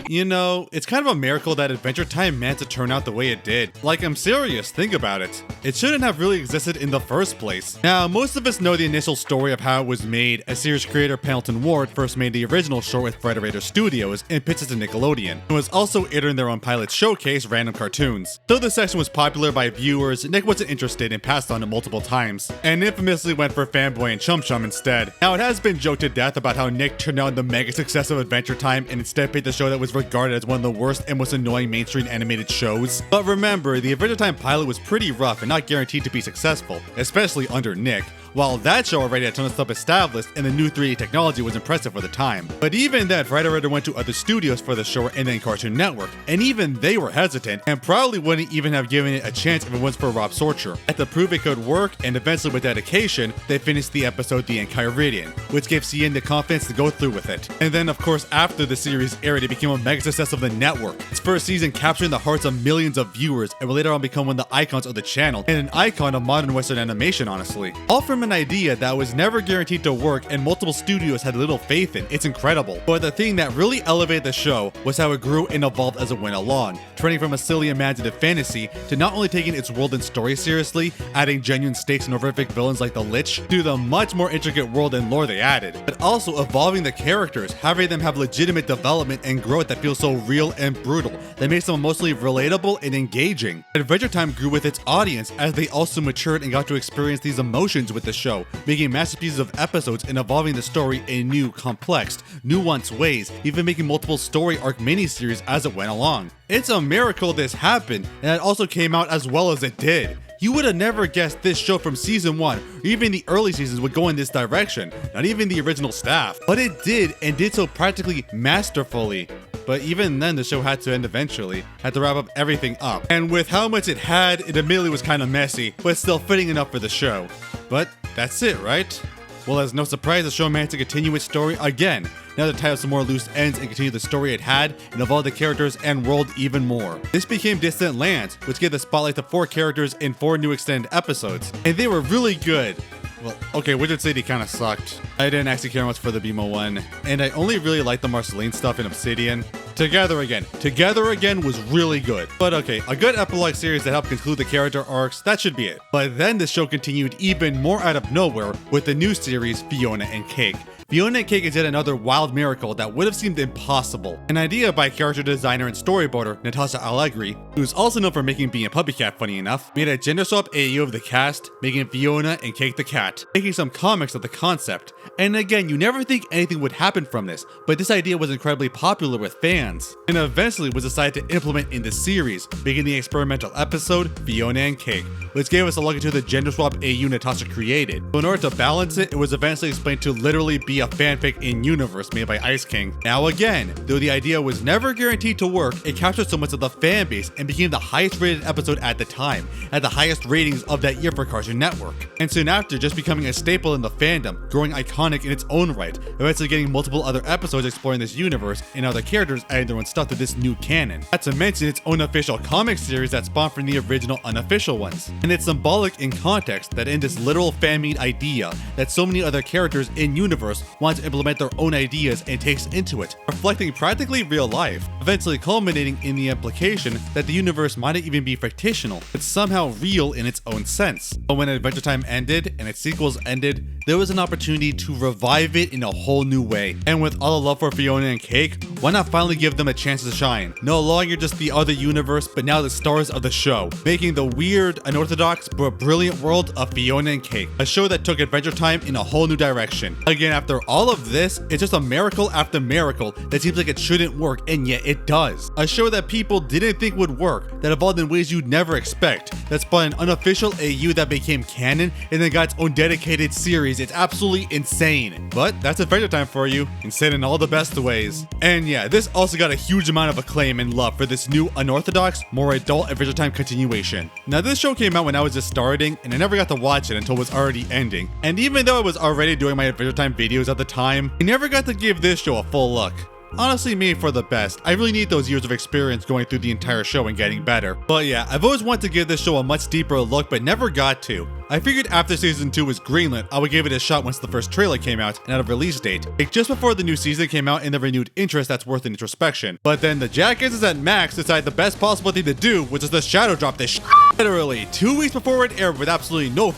You know, it's kind of a miracle that Adventure Time managed to turn out the way it did. Like, I'm serious, think about it. It shouldn't have really existed in the first place. Now, most of us know the initial story of how it was made, as series creator Pendleton Ward first made the original short with Frederator Studios and pitched it to Nickelodeon. It was also aired in their own pilot showcase, Random Cartoons. Though the section was popular by viewers, Nick wasn't interested and passed on it multiple times, and infamously went for Fanboy and Chum Chum instead. Now, it has been joked to death about how Nick turned down the mega success of Adventure Time and instead picked the show that was regarded as one of the worst and most annoying mainstream animated shows. But remember, the Adventure Time pilot was pretty rough and not guaranteed to be successful, especially under Nick. While that show already had a ton of stuff established and the new 3D technology was impressive for the time. But even then, Frederator went to other studios for the show and then Cartoon Network, and even they were hesitant and probably wouldn't even have given it a chance if it wasn't for Rob Sorcher. Had to prove it could work, and eventually with dedication, they finished the episode The Enchiridion, which gave CN the confidence to go through with it. And then of course after the series aired, it became a mega success of the network. Its first season capturing the hearts of millions of viewers and would later on become one of the icons of the channel, and an icon of modern Western animation honestly. All from an idea that was never guaranteed to work and multiple studios had little faith in. It's incredible. But the thing that really elevated the show was how it grew and evolved as it went along, turning from a silly imaginative fantasy to not only taking its world and story seriously, adding genuine stakes and horrific villains like the Lich, to the much more intricate world and lore they added, but also evolving the characters, having them have legitimate development and growth that feels so real and brutal, that makes them emotionally relatable and engaging. Adventure Time grew with its audience as they also matured and got to experience these emotions with the show, making masterpieces of episodes and evolving the story in new, complex, nuanced ways, even making multiple story arc miniseries as it went along. It's a miracle this happened, and it also came out as well as it did. You would have never guessed this show from season 1, or even the early seasons would go in this direction, not even the original staff. But it did, and did so practically masterfully. But even then the show had to end eventually, had to wrap up everything up. And with how much it had, it admittedly was kind of messy, but still fitting enough for the show. But that's it, right? Well, as no surprise, the show managed to continue its story again, now to tie up some more loose ends and continue the story it had and evolve the characters and world even more. This became Distant Lands, which gave the spotlight to 4 characters in 4 new extended episodes, and they were really good. Well, okay, Wizard City kinda sucked. I didn't actually care much for the BMO one, and I only really liked the Marceline stuff in Obsidian. Together Again was really good. But okay, a good epilogue series that helped conclude the character arcs, that should be it. But then the show continued even more out of nowhere with the new series Fiona and Cake. Fiona and Cake is yet another wild miracle that would have seemed impossible. An idea by character designer and storyboarder Natasha Allegri, who's also known for making Being a Puppy Cat funny enough, made a gender swap AU of the cast, making Fiona and Cake the cat, making some comics of the concept. And again, you never think anything would happen from this, but this idea was incredibly popular with fans, and eventually was decided to implement in the series, making the experimental episode Fiona and Cake, which gave us a look into the gender swap AU Natasha created. So in order to balance it, it was eventually explained to literally be a fanfic in universe made by Ice King. Now again, though the idea was never guaranteed to work, it captured so much of the fan base and became the highest rated episode at the time, at the highest ratings of that year for Cartoon Network. And soon after, just becoming a staple in the fandom, growing iconic in its own right, eventually getting multiple other episodes exploring this universe and other characters adding their own stuff to this new canon. Not to mention its own official comic series that spawned from the original unofficial ones. And it's symbolic in context that in this literal fan-made idea that so many other characters in universe want to implement their own ideas and takes into it, reflecting practically real life, eventually culminating in the implication that the universe might even be fictional, but somehow real in its own sense. But when Adventure Time ended and its sequels ended, there was an opportunity to revive it in a whole new way. And with all the love for Fiona and Cake, why not finally give them a chance to shine? No longer just the other universe, but now the stars of the show, making the weird, unorthodox, but brilliant world of Fiona and Cake, a show that took Adventure Time in a whole new direction. Again, after all of this, it's just a miracle after miracle that seems like it shouldn't work, and yet it does. A show that people didn't think would work, that evolved in ways you'd never expect, that spawned an unofficial AU that became canon, and then got its own dedicated series. It's absolutely insane. But that's Adventure Time for you, insane in all the best ways. And yeah, this also got a huge amount of acclaim and love for this new unorthodox, more adult Adventure Time continuation. Now this show came out when I was just starting, and I never got to watch it until it was already ending. And even though I was already doing my Adventure Time videos at the time, I never got to give this show a full look. Honestly, maybe for the best. I really need those years of experience going through the entire show and getting better. But yeah, I've always wanted to give this show a much deeper look, but never got to. I figured after season 2 was greenlit, I would give it a shot once the first trailer came out and had a release date. Like just before the new season came out and the renewed interest that's worth an introspection. But then the jackasses at Max decided the best possible thing to do was just to shadow drop this literally 2 weeks before it aired with absolutely no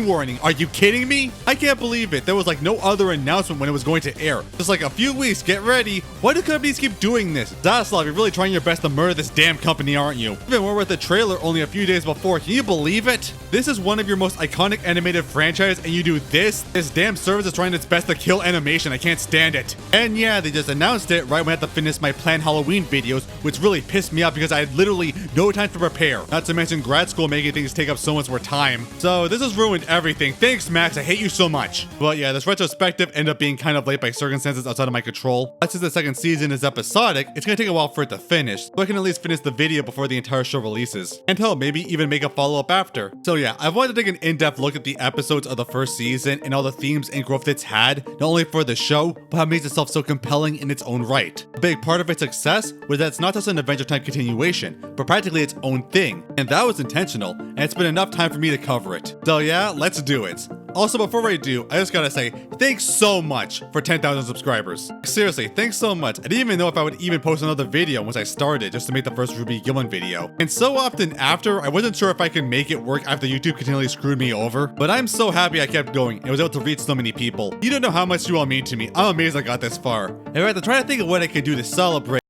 warning. Are you kidding me? I can't believe it. There was like no other announcement when it was going to air. Just like a few weeks, get ready. Why do companies keep doing this? Zaslav, you're really trying your best to murder this damn company, aren't you? Even more with the trailer only a few days before. Can you believe it? This is one of your most iconic animated franchise and you do this? This damn service is trying its best to kill animation. I can't stand it. And yeah, they just announced it right when I had to finish my planned Halloween videos, which really pissed me off because I had literally no time to prepare. Not to mention grad school making things take up so much more time. So this has ruined everything. Thanks, Max. I hate you so much. But yeah, this retrospective ended up being kind of late by circumstances outside of my control. Since the second season is episodic, it's gonna take a while for it to finish, so I can at least finish the video before the entire show releases. And hell, maybe even make a follow-up after. So yeah, I wanted to take an in-depth look at the episodes of the first season and all the themes and growth it's had, not only for the show, but how it makes itself so compelling in its own right. A big part of its success was that it's not just an Adventure Time continuation, but practically its own thing. And that was intentional, and it's been enough time for me to cover it. So yeah, let's do it. Also, before I do, I just gotta say, thanks so much for 10,000 subscribers. Seriously, thanks so much. I didn't even know if I would even post another video once I started just to make the first Ruby Gilman video. And so often after, I wasn't sure if I could make it work after YouTube continually screwed me over. But I'm so happy I kept going and was able to reach so many people. You don't know how much you all mean to me. I'm amazed I got this far. And I had to try to think of what I could do to celebrate.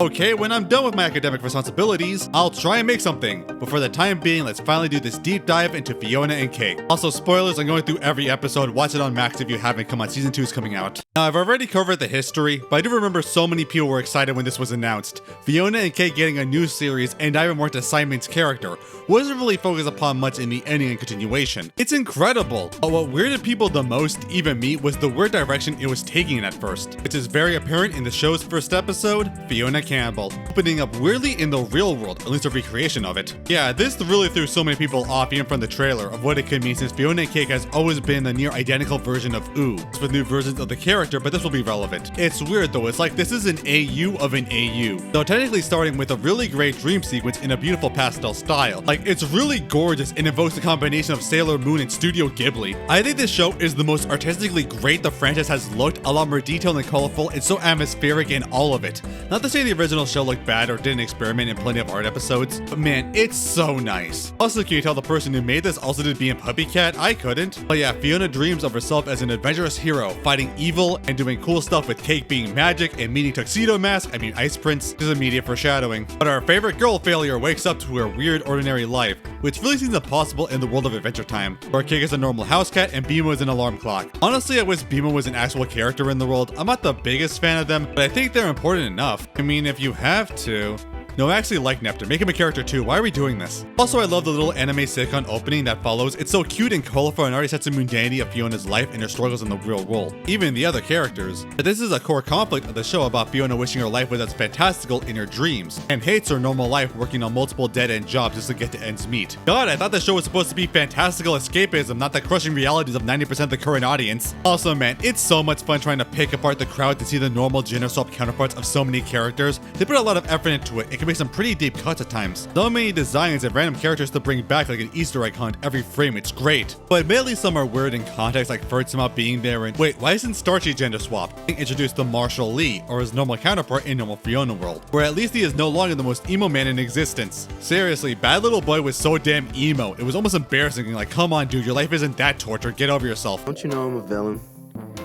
Okay, when I'm done with my academic responsibilities, I'll try and make something. But for the time being, let's finally do this deep dive into Fiona and Cake. Also, spoilers, I'm going through every episode. Watch it on Max if you haven't. Come on, season 2 is coming out. Now, I've already covered the history, but I do remember so many people were excited when this was announced. Fiona and Cake getting a new series and diving more into Simon's character wasn't really focused upon much in the ending and continuation. It's incredible, but what weirded people the most, even me, was the weird direction it was taking at first, which is very apparent in the show's first episode, Fiona Campbell, opening up weirdly in the real world, at least a recreation of it. Yeah, this really threw so many people off even from the trailer of what it could mean, since Fiona and Cake has always been a near identical version of Ooh, with new versions of the character, but this will be relevant. It's weird though, it's like this is an AU of an AU, though technically starting with a really great dream sequence in a beautiful pastel style. Like, it's really gorgeous and invokes a combination of Sailor Moon and Studio Ghibli. I think this show is the most artistically great the franchise has looked, a lot more detailed and colorful and so atmospheric in all of it. Not to say the original show looked bad or didn't experiment in plenty of art episodes, but man, it's so nice. Also, can you tell the person who made this also did Being Puppy Cat? I couldn't. But yeah, Fiona dreams of herself as an adventurous hero, fighting evil and doing cool stuff with Cake being magic and meeting Tuxedo Mask, Ice Prince, which is immediate foreshadowing. But our favorite girl failure wakes up to her weird ordinary life, which really seems impossible in the world of Adventure Time, where Cake is a normal house cat and Beema is an alarm clock. Honestly, I wish Beema was an actual character in the world. I'm not the biggest fan of them, but I think they're important enough. I mean, if you have to. No, I actually like Neptune. Make him a character too. Why are we doing this? Also, I love the little anime sitcom opening that follows. It's so cute and colorful and already sets the mundanity of Fiona's life and her struggles in the real world. Even the other characters. But this is a core conflict of the show about Fiona wishing her life was as fantastical in her dreams, and hates her normal life working on multiple dead-end jobs just to get to ends meet. God, I thought the show was supposed to be fantastical escapism, not the crushing realities of 90% of the current audience. Also, man, it's so much fun trying to pick apart the crowd to see the normal gender-swapped counterparts of so many characters. They put a lot of effort into it. It can make some pretty deep cuts at times. So many designs and random characters to bring back like an Easter egg hunt every frame. It's great. But admittedly, some are weird in context, like Fertzma being there and wait, why isn't Starchy gender swapped? Introduced to Marshall Lee, or his normal counterpart in normal Fiona world, where at least he is no longer the most emo man in existence. Seriously, Bad Little Boy was so damn emo. It was almost embarrassing. Like, come on, dude, your life isn't that tortured. Get over yourself. Don't you know I'm a villain?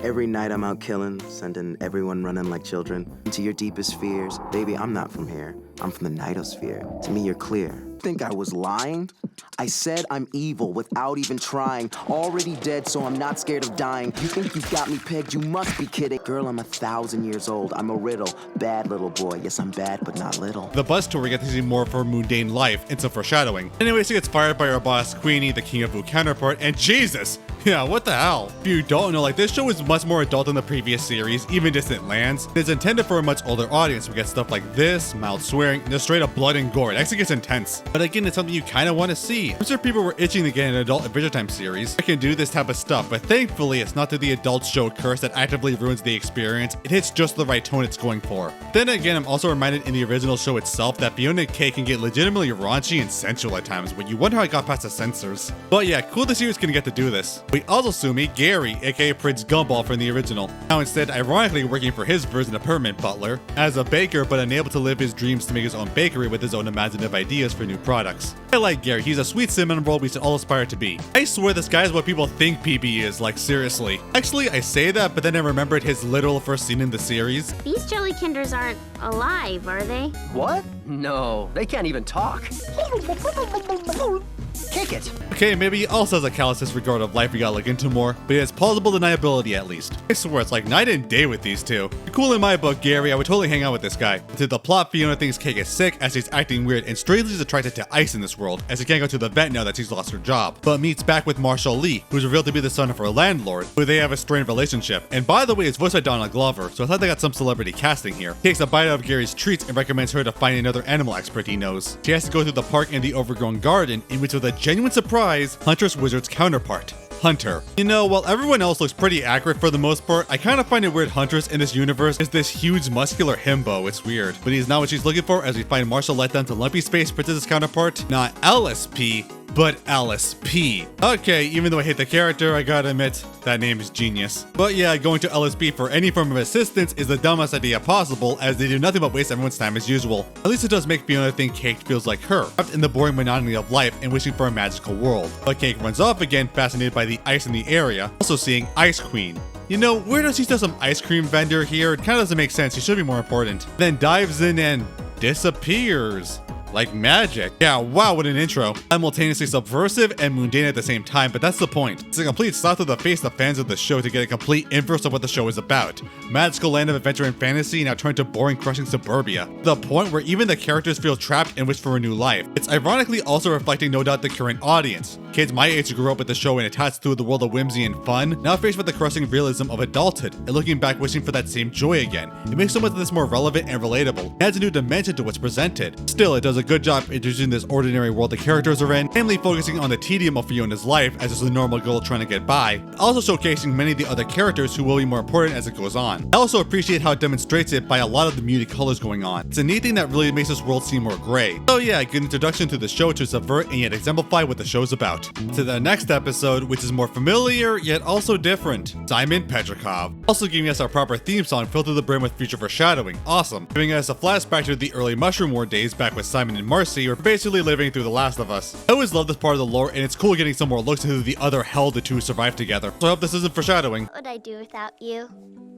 Every night I'm out killing, sending everyone running like children into your deepest fears. Baby, I'm not from here. I'm from the Nightosphere. To me, you're clear. Think I was lying? I said I'm evil without even trying. Already dead, so I'm not scared of dying. You think you've got me pegged? You must be kidding. Girl, I'm 1,000 years old. I'm a riddle. Bad little boy. Yes, I'm bad, but not little. The bus tour, we get to see more of her mundane life and some foreshadowing. Anyway, she gets fired by her boss, Queenie, the King of Boo counterpart, and Jesus! Yeah, what the hell? If you don't know, like, this show is much more adult than the previous series, even Distant Lands. It's intended for a much older audience. We get stuff like this, mild swearing, and just straight up blood and gore. It actually gets intense. But again, it's something you kind of want to see. I'm sure people were itching to get an adult Adventure Time series. I can do this type of stuff, but thankfully, it's not through the adult show curse that actively ruins the experience. It hits just the right tone it's going for. Then again, I'm also reminded in the original show itself that Fiona and Cake can get legitimately raunchy and sensual at times, when you wonder how I got past the censors. But yeah, cool the series can get to do this. We also see me Gary, aka Prince Gumball from the original. Now instead, ironically working for his version of Permanent Butler, as a baker but unable to live his dreams to make his own bakery with his own imaginative ideas for new products. I like Gary, he's a sweet cinnamon roll we should all aspire to be. I swear this guy is what people think PB is, like seriously. Actually, I say that, but then I remembered his literal first scene in the series. These jelly kinders aren't alive, are they? What? No, they can't even talk. Kick it. Okay, maybe he also has a callous disregard of life we gotta look into more, but he has plausible deniability at least. I swear, it's like night and day with these two. Cool in my book, Gary, I would totally hang out with this guy. To the plot, Fiona thinks Cake is sick as she's acting weird and strangely is attracted to ice in this world, as she can't go to the vet now that she's lost her job, but meets back with Marshall Lee, who's revealed to be the son of her landlord, who they have a strained relationship. And by the way, it's voiced by Donald Glover, so I thought they got some celebrity casting here. He takes a bite out of Gary's treats and recommends her to find another animal expert he knows. She has to go through the park and the overgrown garden, in which with a genuine surprise, Hunter's wizard's counterpart, Hunter. You know, while everyone else looks pretty accurate for the most part, I kind of find it weird Huntress in this universe is this huge muscular himbo. It's weird. But he's not what she's looking for as we find Marshall let down to Lumpy Space Princess's counterpart, not LSP, but LSP. Okay, even though I hate the character, I gotta admit, that name is genius. But yeah, going to LSP for any form of assistance is the dumbest idea possible, as they do nothing but waste everyone's time as usual. At least it does make Fiona think Cake feels like her, trapped in the boring monotony of life and wishing for a magical world. But Cake runs off again, fascinated by the ice in the area, also seeing Ice Queen. You know, where does she still some ice cream vendor here? It kinda doesn't make sense, she should be more important. Then dives in and disappears. Like magic. Yeah, wow, what an intro. Simultaneously subversive and mundane at the same time, but that's the point. It's a complete slap to the face of fans of the show to get a complete inverse of what the show is about. Magical land of adventure and fantasy now turned to boring, crushing suburbia. To the point where even the characters feel trapped and wish for a new life. It's ironically also reflecting no doubt the current audience. Kids my age who grew up with the show and attached to the world of whimsy and fun, now faced with the crushing realism of adulthood, and looking back wishing for that same joy again. It makes so much of this more relevant and relatable. It adds a new dimension to what's presented. Still, it does a good job introducing this ordinary world the characters are in, namely focusing on the tedium of Fiona's life as just a normal girl trying to get by, also showcasing many of the other characters who will be more important as it goes on. I also appreciate how it demonstrates it by a lot of the muted colors going on. It's a neat thing that really makes this world seem more gray. So yeah, a good introduction to the show to subvert and yet exemplify what the show's about. To the next episode, which is more familiar yet also different. Simon Petrikov. Also giving us our proper theme song filled to the brim with future foreshadowing. Awesome. Giving us a flashback to the early Mushroom War days back with Simon and Marcy were basically living through The Last of Us. I always love this part of the lore, and it's cool getting some more looks into the other hell the two survived together. So I hope this isn't foreshadowing. What would I do without you?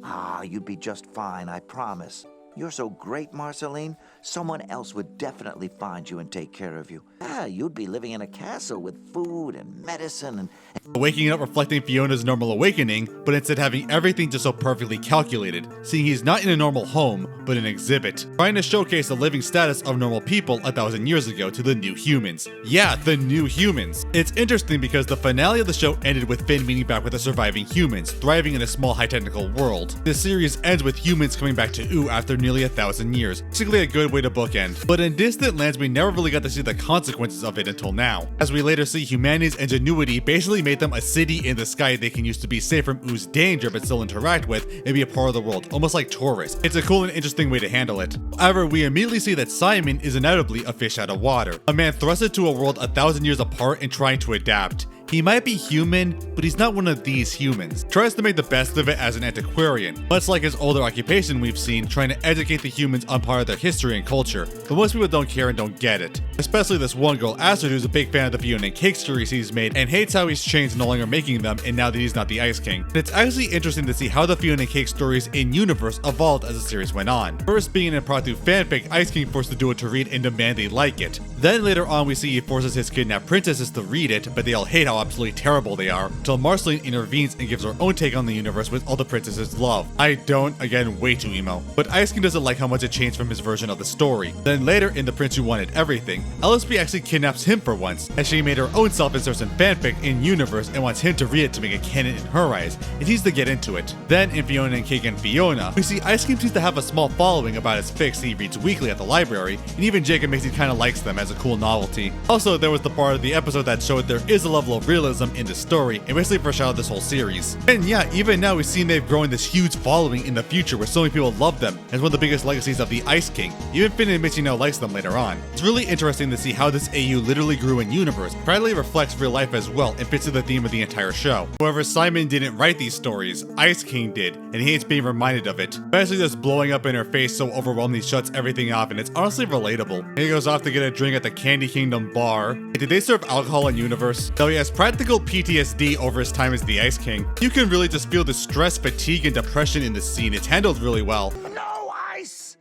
Ah, you'd be just fine, I promise. You're so great, Marceline. Someone else would definitely find you and take care of you. Ah, you'd be living in a castle with food and medicine and Waking up reflecting Fiona's normal awakening, but instead having everything just so perfectly calculated, seeing he's not in a normal home, but an exhibit, trying to showcase the living status of normal people 1,000 years ago to the new humans. Yeah, the new humans. It's interesting because the finale of the show ended with Finn meeting back with the surviving humans, thriving in a small high-technical world. This series ends with humans coming back to Ooo after nearly 1,000 years, basically a good way to bookend. But in Distant Lands, we never really got to see the consequences of it until now, as we later see humanity's ingenuity basically made them a city in the sky they can use to be safe from Oo's danger but still interact with and be a part of the world, almost like tourists. It's a cool and interesting way to handle it. However, we immediately see that Simon is undoubtedly a fish out of water, a man thrusted to a world 1,000 years apart and trying to adapt. He might be human, but he's not one of these humans. Tries to make the best of it as an antiquarian, much like his older occupation we've seen, trying to educate the humans on part of their history and culture. But most people don't care and don't get it. Especially this one girl, Astrid, who's a big fan of the Fiona and Cake series he's made, and hates how he's changed no longer making them, and now that he's not the Ice King. And it's actually interesting to see how the Fiona and Cake stories in-universe evolved as the series went on. First being in a Protu fanfic, Ice King forced to do it to read and demand they like it. Then later on we see he forces his kidnapped princesses to read it, but they all hate how absolutely terrible they are, until Marceline intervenes and gives her own take on the universe with all the princesses love. I don't, again, way too emo. But Ice King doesn't like how much it changed from his version of the story. Then later in The Prince Who Wanted Everything, LSP actually kidnaps him for once, as she made her own self-insertion fanfic in universe and wants him to read it to make it canon in her eyes, and he's to get into it. Then in Fiona and Cake and Fiona, we see Ice King seems to have a small following about his fics he reads weekly at the library, and even Jacob makes he kinda likes them as a cool novelty. Also, there was the part of the episode that showed there is a level of realism in the story, and basically foreshadowed this whole series. And yeah, even now we've seen they've grown this huge following in the future where so many people love them, as one of the biggest legacies of the Ice King. Even Finn admits he now likes them later on. It's really interesting to see how this AU literally grew in universe, practically reflects real life as well, and fits to the theme of the entire show. However, Simon didn't write these stories, Ice King did, and he hates being reminded of it. Especially just blowing up in her face so overwhelmed he shuts everything off, and it's honestly relatable. He goes off to get a drink at the Candy Kingdom bar. Did they serve alcohol in universe? Though he has practical PTSD over his time as the Ice King, you can really just feel the stress, fatigue, and depression in the scene. It's handled really well. No ice!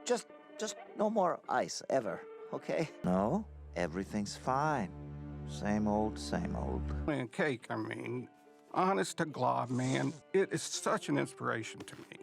Just no more ice, ever, okay? No, everything's fine. Same old, same old. And Cake, I mean, honest to God, man, it is such an inspiration to me.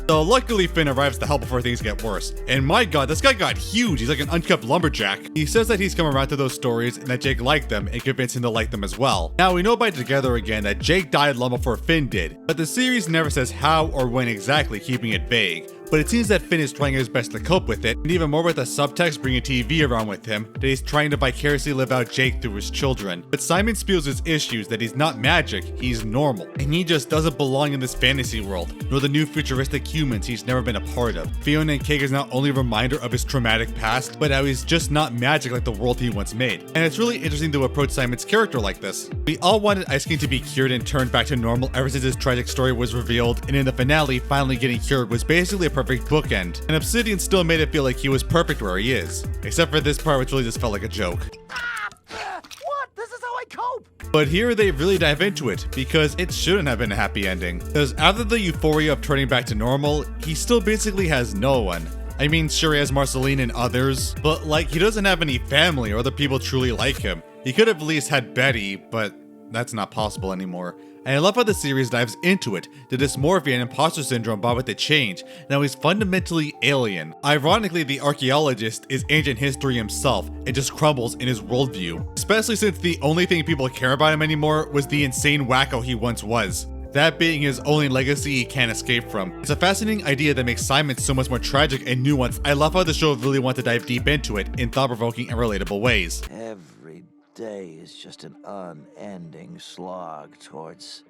So luckily Finn arrives to help before things get worse. And my god, this guy got huge. He's like an unkept lumberjack. He says that he's come around to those stories and that Jake liked them and convinced him to like them as well. Now we know by Together Again that Jake died long before Finn did, but the series never says how or when exactly, keeping it vague. But it seems that Finn is trying his best to cope with it, and even more with the subtext bringing TV around with him, that he's trying to vicariously live out Jake through his children. But Simon spills his issues that he's not magic, he's normal, and he just doesn't belong in this fantasy world, nor the new futuristic humans he's never been a part of. Fiona and Cake is not only a reminder of his traumatic past, but how he's just not magic like the world he once made. And it's really interesting to approach Simon's character like this. We all wanted Ice King to be cured and turned back to normal ever since his tragic story was revealed, and in the finale, finally getting cured was basically a perfect bookend, and Obsidian still made it feel like he was perfect where he is. Except for this part, which really just felt like a joke. What? This is how I cope! But here they really dive into it, because it shouldn't have been a happy ending. Because after the euphoria of turning back to normal, he still basically has no one. I mean, sure he has Marceline and others, but like, he doesn't have any family or other people truly like him. He could have at least had Betty, but that's not possible anymore. And I love how the series dives into it, the dysmorphia and imposter syndrome brought with the change, now he's fundamentally alien. Ironically, the archaeologist is ancient history himself, and just crumbles in his worldview. Especially since the only thing people care about him anymore was the insane wacko he once was. That being his only legacy he can't escape from. It's a fascinating idea that makes Simon so much more tragic and nuanced. I love how the show really wants to dive deep into it in thought-provoking and relatable ways. Every day is just an unending slog towards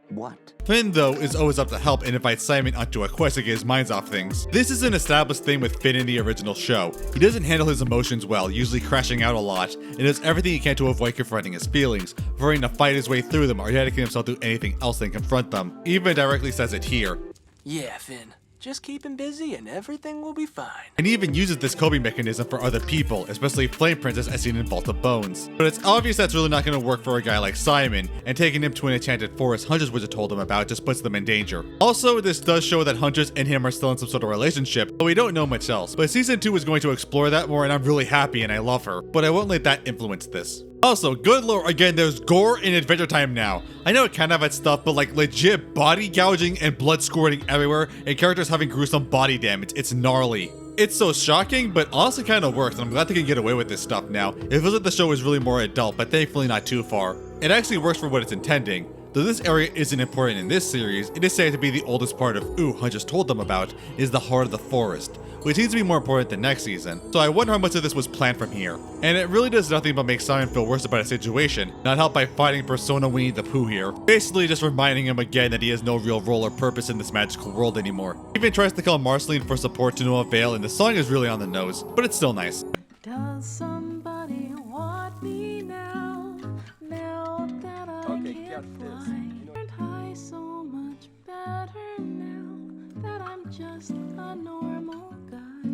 what? Finn, though, is always up to help and invites Simon onto a quest to get his minds off things. This is an established thing with Finn in the original show. He doesn't handle his emotions well, usually crashing out a lot, and does everything he can to avoid confronting his feelings, preferring to fight his way through them or dedicate himself to anything else than confront them. He even directly says it here. Yeah, Finn. Just keep him busy and everything will be fine. And he even uses this coping mechanism for other people, especially Flame Princess as seen in Vault of Bones. But it's obvious that's really not going to work for a guy like Simon, and taking him to an enchanted forest Huntress Wizard told him about just puts them in danger. Also, this does show that Huntress and him are still in some sort of relationship, but we don't know much else. But season 2 is going to explore that more, and I'm really happy and I love her. But I won't let that influence this. Also, good lord, again, there's gore in Adventure Time now. I know it kind of had stuff, but like legit body gouging and blood squirting everywhere, and characters having gruesome body damage. It's gnarly. It's so shocking, but honestly kind of works, and I'm glad they can get away with this stuff now. It feels like the show is really more adult, but thankfully not too far. It actually works for what it's intending. Though this area isn't important in this series, it is said to be the oldest part of Huntress told them about, is the heart of the forest, which seems to be more important than next season. So I wonder how much of this was planned from here. And it really does nothing but make Simon feel worse about a situation, not helped by fighting Persona Winnie the Pooh here. Basically just reminding him again that he has no real role or purpose in this magical world anymore. He even tries to call Marceline for support to no avail, and the song is really on the nose, but it's still nice. Does somebody want me now? Now that I can't fly, aren't I so much better now that I'm just a normal guy?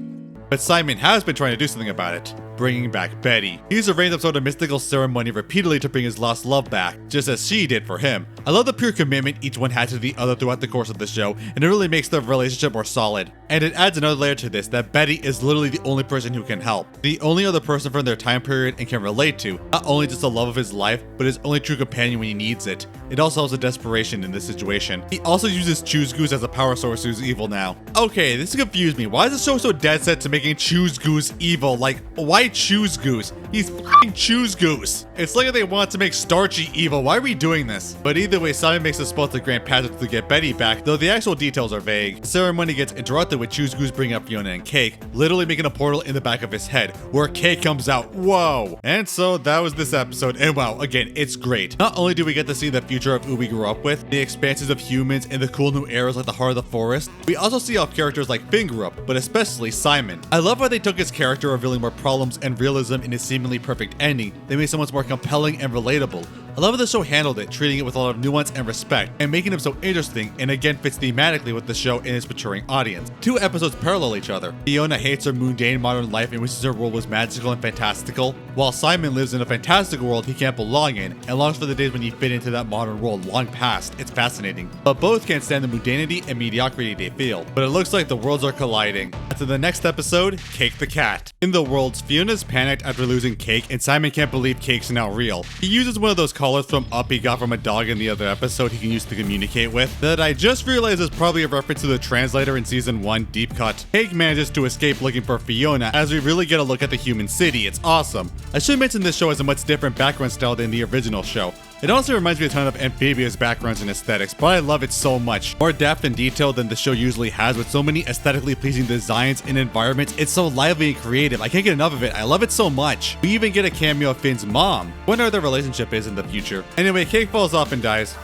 But Simon has been trying to do something about it. bringing back Betty. He arranged some sort of mystical ceremony repeatedly to bring his lost love back, just as she did for him. I love the pure commitment each one had to the other throughout the course of the show, and it really makes their relationship more solid. And it adds another layer to this, that Betty is literally the only person who can help. The only other person from their time period and can relate to, not only just the love of his life, but his only true companion when he needs it. It also helps the desperation in this situation. He also uses Choose Goose as a power source who's evil now. Okay, this confused me. Why is the show so dead set to making Choose Goose evil? Like, why Choose Goose? He's f***ing Choose Goose. It's like they want to make Starchy evil. Why are we doing this? But either way, Simon makes a spot to grant passage to get Betty back, though the actual details are vague. The ceremony gets interrupted with Choose Goose bringing up Fiona and Cake, literally making a portal in the back of his head, where Cake comes out. Whoa! And so that was this episode, and wow, again, it's great. Not only do we get to see the future of who we grew up with, the expanses of humans, and the cool new eras like the Heart of the Forest, we also see how characters like Finn grew up, but especially Simon. I love how they took his character revealing more problems and realism in his seemingly perfect ending. They made someone more compelling and relatable. I love how the show handled it, treating it with a lot of nuance and respect, and making him so interesting, and again fits thematically with the show and its maturing audience. Two episodes parallel each other. Fiona hates her mundane modern life and wishes her world was magical and fantastical, while Simon lives in a fantastical world he can't belong in, and longs for the days when he fit into that modern world long past. It's fascinating. But both can't stand the mundanity and mediocrity they feel. But it looks like the worlds are colliding. To the next episode, Cake the Cat. In the worlds, Fiona's panicked after losing Cake, and Simon can't believe Cake's now real. He uses one of those collars from Up he got from a dog in the other episode he can use to communicate with, that I just realized is probably a reference to the translator in season 1, Deep Cut. Cake manages to escape looking for Fiona as we really get a look at the human city. It's awesome. I should mention this show has a much different background style than the original show. It also reminds me a ton of Amphibia's backgrounds and aesthetics, but I love it so much. More depth and detail than the show usually has, with so many aesthetically pleasing designs and environments. It's so lively and creative. I can't get enough of it. I love it so much. We even get a cameo of Finn's mom. Wonder their relationship is in the future. Anyway, Cake falls off and dies.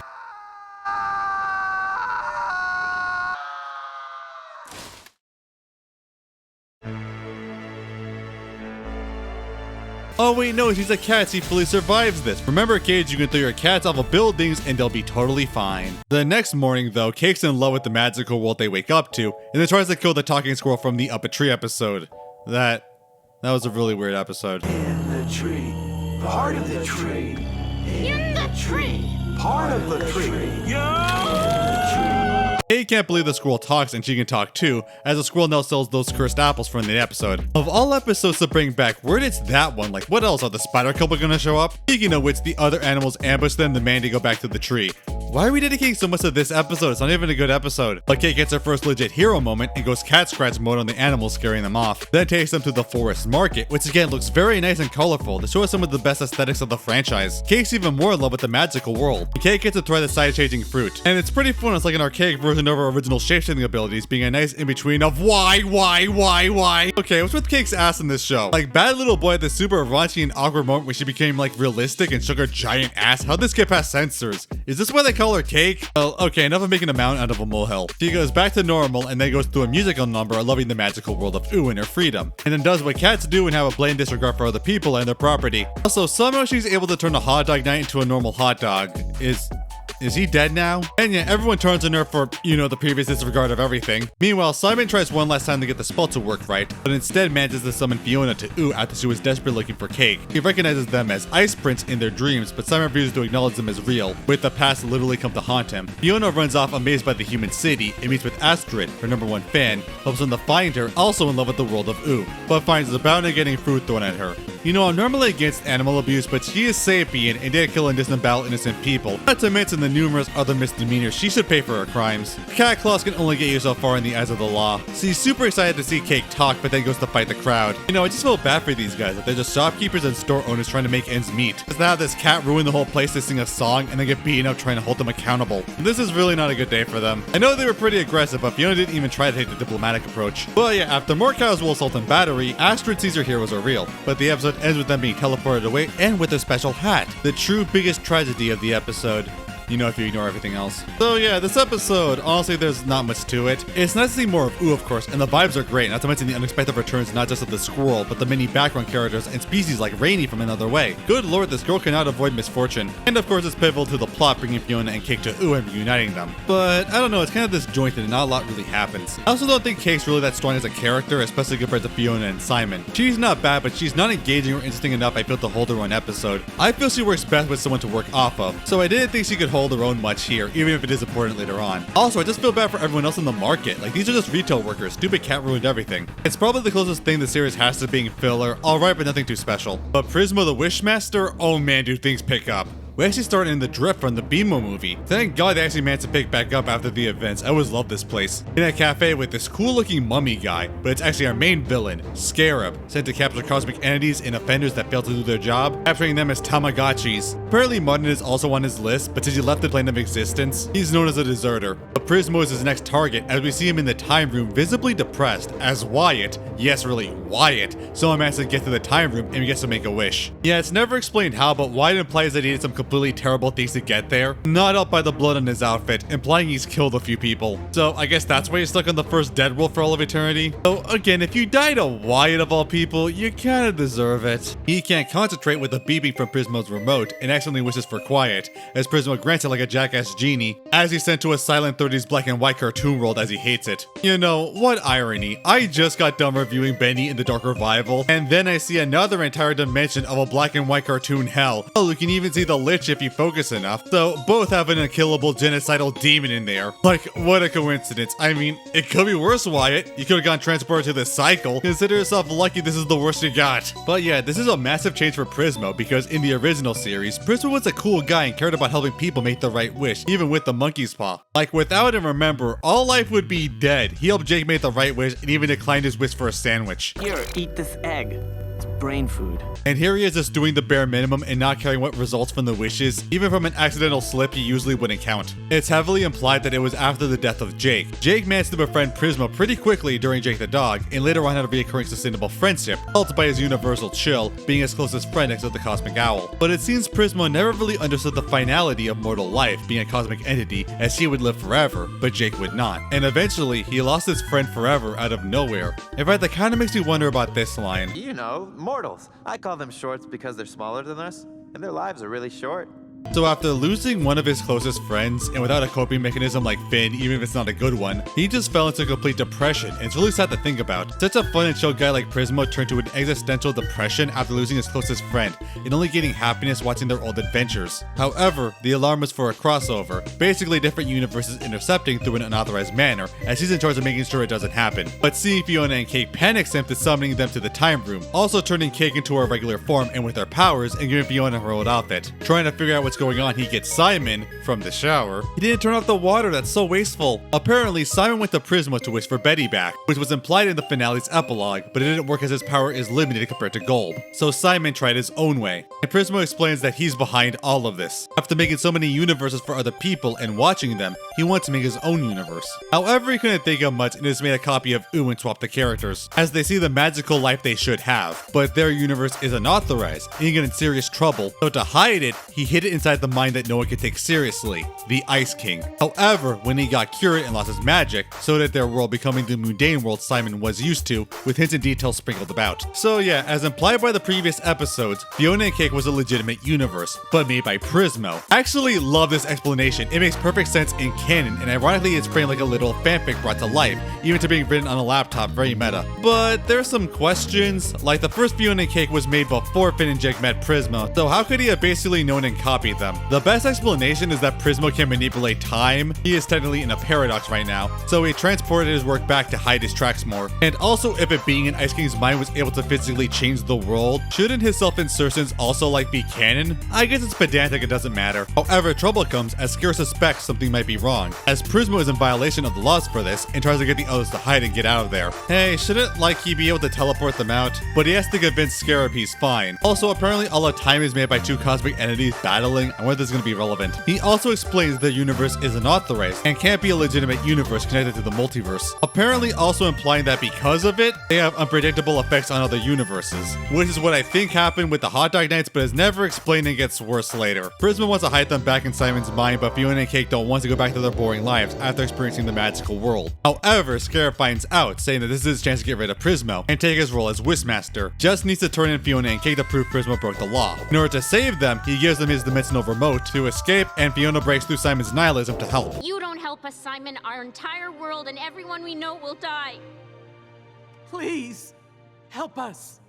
Oh wait, no, she's a cat, she fully survives this. Remember kids, you can throw your cats off of buildings and they'll be totally fine. The next morning though, Cake's in love with the magical world they wake up to, and then tries to kill the talking squirrel from the Up a Tree episode. That was a really weird episode. In the tree, part of the tree. In the tree. Part of the tree. Cake can't believe the squirrel talks and she can talk too, as the squirrel now sells those cursed apples from the episode. Of all episodes to bring back, where did that one? Like, what else? Are the spider couple gonna show up? Speaking of which, the other animals ambush them, demanding to go back to the tree. Why are we dedicating so much to this episode? It's not even a good episode. But Cake gets her first legit hero moment and goes cat scratch mode on the animals, scaring them off. Then takes them to the forest market, which again looks very nice and colorful. The show has some of the best aesthetics of the franchise. Cake's even more in love with the magical world. And Cake gets to try the side-changing fruit. And it's pretty fun. It's like an archaic version of her original shape-shifting abilities, being a nice in-between of why? Okay, what's with Cake's ass in this show? Like, bad little boy at the super raunchy and awkward moment where she became like realistic and shook her giant ass. How'd this get past censors? Is this why they call her Cake? Well, okay, enough of making a mountain out of a molehill. She goes back to normal and then goes through a musical number loving the magical world of Ooh and her freedom. And then does what cats do and have a blatant disregard for other people and their property. Also, somehow she's able to turn a hot dog night into a normal hot dog. Is he dead now? And yeah, everyone turns on her for, the previous disregard of everything. Meanwhile, Simon tries one last time to get the spell to work right, but instead manages to summon Fiona to Ooh after she was desperately looking for Cake. He recognizes them as ice prints in their dreams, but Simon refuses to acknowledge them as real, with the past literally come to haunt him. Fiona runs off amazed by the human city and meets with Astrid, her #1 fan, helps them to find her, also in love with the world of Ooh, but finds the bounty getting fruit thrown at her. I'm normally against animal abuse, but she is sapient and did kill and disembowel innocent people, not to mention the numerous other misdemeanors she should pay for her crimes. Cat claws can only get you so far in the eyes of the law. She's super excited to see Cake talk, but then goes to fight the crowd. I just feel bad for these guys, that they're just shopkeepers and store owners trying to make ends meet. Just now this cat ruined the whole place to sing a song and then get beaten up trying to hold them accountable. This is really not a good day for them. I know they were pretty aggressive, but Fiona didn't even try to take the diplomatic approach. Well yeah, after more casual assault and battery, Astrid sees her heroes are real, but the episode ends with them being teleported away and with a special hat. The true biggest tragedy of the episode. you know, if you ignore everything else. So yeah, this episode, honestly, there's not much to it. It's nice to see more of Ooh, of course, and the vibes are great, not to mention the unexpected returns not just of the squirrel, but the many background characters and species like Rainy from Another Way. Good lord, this girl cannot avoid misfortune. And of course, it's pivotal to the plot, bringing Fiona and Cake to Ooh and reuniting them. But I don't know, it's kind of disjointed and not a lot really happens. I also don't think Cake's really that strong as a character, especially compared to Fiona and Simon. She's not bad, but she's not engaging or interesting enough I feel to hold her own episode. I feel she works best with someone to work off of, so I didn't think she could hold her own much here, even if it is important later on. Also, I just feel bad for everyone else in the market. Like, these are just retail workers. Stupid cat ruined everything. It's probably the closest thing the series has to being filler. Alright, but nothing too special. But Prismo the Wishmaster? Oh man, do things pick up. We actually started in the drift from the Bimo movie. Thank God they actually managed to pick back up after the events. I always loved this place. In a cafe with this cool looking mummy guy, but it's actually our main villain, Scarab, sent to capture cosmic entities and offenders that fail to do their job, capturing them as Tamagotchis. Apparently Martin is also on his list, but since he left the plane of existence, he's known as a deserter. But Prismo is his next target as we see him in the time room visibly depressed as Wyatt, yes really Wyatt, someone managed to get to the time room and he gets to make a wish. Yeah, it's never explained how, but Wyatt implies that he did some completely terrible things to get there, not helped by the blood on his outfit, implying he's killed a few people. So I guess that's why he's stuck on the first dead world for all of eternity. So again, if you die to Wyatt of all people, you kinda deserve it. He can't concentrate with the beeping from Prismo's remote and accidentally wishes for quiet, as Prismo grants it like a jackass genie, as he's sent to a silent 30s black and white cartoon world as he hates it. You know, what irony. I just got done reviewing Benny in the Dark Revival, and then I see another entire dimension of a black and white cartoon hell. Oh, you can even see the Lich if you focus enough. So both have an unkillable genocidal demon in there. Like, what a coincidence. I mean, it could be worse, Wyatt. You could have gone transported to the cycle. Consider yourself lucky this is the worst you got. But yeah, this is a massive change for Prismo, because in the original series, Prismo was a cool guy and cared about helping people make the right wish, even with the monkey's paw. Like, without him, remember, all life would be dead. He helped Jake make the right wish and even declined his wish for a sandwich. Here, eat this egg. It's brain food. And here he is just doing the bare minimum and not caring what results from the wishes. Even from an accidental slip, he usually wouldn't count. It's heavily implied that it was after the death of Jake. Jake managed to befriend Prismo pretty quickly during Jake the Dog, and later on had a reoccurring sustainable friendship, helped by his universal chill, being his closest friend next to the Cosmic Owl. But it seems Prismo never really understood the finality of mortal life, being a cosmic entity, as she would live forever, but Jake would not. And eventually, he lost his friend forever out of nowhere. In fact, that kind of makes me wonder about this line. You know, mortals. I call them shorts because they're smaller than us, and their lives are really short. So after losing one of his closest friends, and without a coping mechanism like Finn, even if it's not a good one, he just fell into complete depression, and it's really sad to think about. Such a fun and chill guy like Prismo turned to an existential depression after losing his closest friend, and only gaining happiness watching their old adventures. However, the alarm was for a crossover, basically different universes intercepting through an unauthorized manner, as he's in charge of making sure it doesn't happen. But seeing Fiona and Cake panics him to summoning them to the time room, also turning Cake into her regular form and with her powers, and giving Fiona her old outfit. Trying to figure out what's going on, he gets Simon from the shower. He didn't turn off the water, that's so wasteful. Apparently, Simon went to Prismo to wish for Betty back, which was implied in the finale's epilogue, but it didn't work as his power is limited compared to gold. So Simon tried his own way. And Prismo explains that he's behind all of this. After making so many universes for other people and watching them, he wants to make his own universe. However, he couldn't think of much and just made a copy of Ooh and swapped the characters, as they see the magical life they should have. But their universe is unauthorized, and he get in serious trouble. So to hide it, he hid it inside the mind that no one could take seriously, the Ice King. However, when he got cured and lost his magic, so did their world, becoming the mundane world Simon was used to, with hints and details sprinkled about. So yeah, as implied by the previous episodes, Fiona and Cake was a legitimate universe, but made by Prismo. I actually love this explanation. It makes perfect sense in canon, and ironically it's framed like a little fanfic brought to life, even to being written on a laptop, very meta. But there's some questions, like the first Fiona and Cake was made before Finn and Jake met Prismo, so how could he have basically known and copied them? The best explanation is that Prismo can manipulate time. He is technically in a paradox right now, so he transported his work back to hide his tracks more. And also, if it being in Ice King's mind was able to physically change the world, shouldn't his self-insertions also be canon? I guess it's pedantic, it doesn't matter. However, trouble comes as Scare suspects something might be wrong, as Prismo is in violation of the laws for this and tries to get the others to hide and get out of there. Hey, shouldn't he be able to teleport them out? But he has to convince Scarab he's fine. Also, apparently all of time is made by two cosmic entities battling, ceiling and whether it's going to be relevant. He also explains their universe is unauthorized and can't be a legitimate universe connected to the multiverse, apparently also implying that because of it, they have unpredictable effects on other universes, which is what I think happened with the hot dog nights but is never explained and gets worse later. Prismo wants to hide them back in Simon's mind, but Fiona and Cake don't want to go back to their boring lives after experiencing the magical world. However, Scarab finds out, saying that this is his chance to get rid of Prismo and take his role as Wishmaster. Just needs to turn in Fiona and Cake to prove Prismo broke the law. In order to save them, he gives them his dimensional remote to escape, and Fiona breaks through Simon's nihilism to help. You don't help us, Simon. Our entire world and everyone we know will die. Please, help us.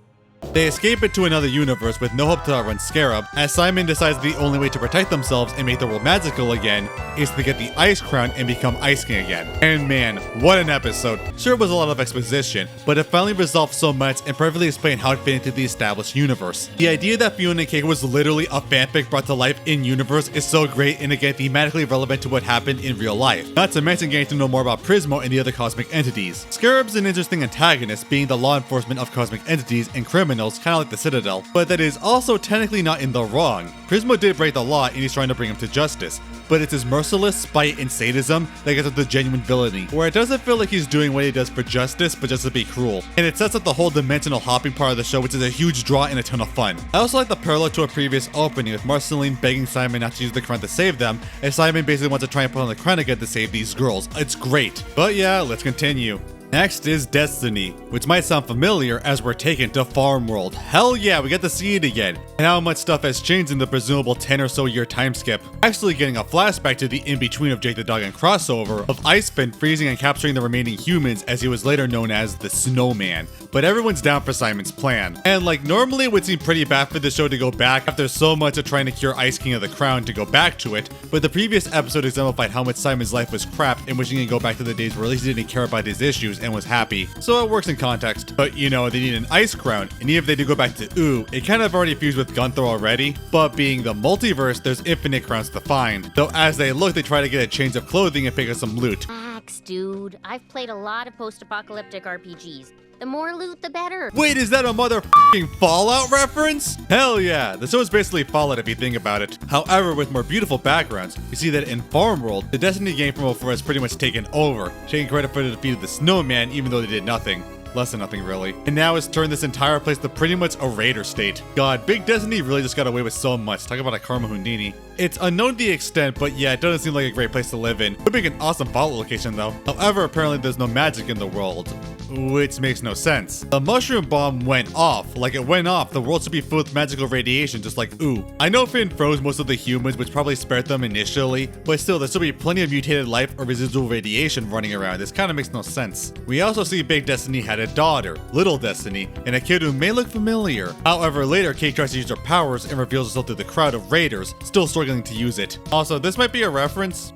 They escape into another universe with no hope to outrun Scarab, as Simon decides the only way to protect themselves and make the world magical again is to get the Ice Crown and become Ice King again. And man, what an episode. Sure, it was a lot of exposition, but it finally resolved so much and perfectly explained how it fit into the established universe. The idea that Fiona and Cake was literally a fanfic brought to life in universe is so great, and again thematically relevant to what happened in real life. Not to mention getting to know more about Prismo and the other cosmic entities. Scarab's an interesting antagonist, being the law enforcement of cosmic entities and criminals, kind of like the Citadel, but that is also technically not in the wrong. Prismo did break the law and he's trying to bring him to justice, but it's his merciless spite and sadism that gets at the genuine villainy, where it doesn't feel like he's doing what he does for justice, but just to be cruel. And it sets up the whole dimensional hopping part of the show, which is a huge draw and a ton of fun. I also like the parallel to a previous opening with Marceline begging Simon not to use the crown to save them, and Simon basically wants to try and put on the crown again to save these girls. It's great. But yeah, let's continue. Next is Destiny, which might sound familiar as we're taken to Farm World. Hell yeah, we get to see it again, and how much stuff has changed in the presumable 10 or so year time skip. Actually getting a flashback to the in-between of Jake the Dog and crossover of Icefin freezing and capturing the remaining humans, as he was later known as the Snowman. But everyone's down for Simon's plan. And like normally it would seem pretty bad for the show to go back after so much of trying to cure Ice King of the Crown to go back to it, but the previous episode exemplified how much Simon's life was crap and wishing he could go back to the days where at least he didn't care about his issues and was happy, so it works in context. But you know, they need an ice crown, and even if they do go back to Ooh, it kind of already fused with Gunther already, but being the multiverse, there's infinite crowns to find. Though as they look, they try to get a change of clothing and pick up some loot. Relax, dude. I've played a lot of post-apocalyptic RPGs. The more loot, the better. Wait, is that a motherfucking Fallout reference? Hell yeah, the show is basically Fallout if you think about it. However, with more beautiful backgrounds, you see that in Farm World, the Destiny game from before has pretty much taken over, taking credit for the defeat of the Snowman even though they did nothing. Less than nothing really. And now it's turned this entire place to pretty much a raider state. God, Big Destiny really just got away with so much. Talk about a Karma Houdini. It's unknown the extent, but yeah, it doesn't seem like a great place to live in. Would make an awesome Fallout location though. However, apparently there's no magic in the world, which makes no sense. The mushroom bomb went off. Like it went off, the world should be filled with magical radiation, just like Ooh. I know Finn froze most of the humans, which probably spared them initially, but still, there should be plenty of mutated life or residual radiation running around. This kind of makes no sense. We also see Big Destiny had a daughter, Little Destiny, and a kid who may look familiar. However, later, Cake tries to use her powers and reveals herself to the crowd of raiders, still struggling to use it. Also, this might be a reference.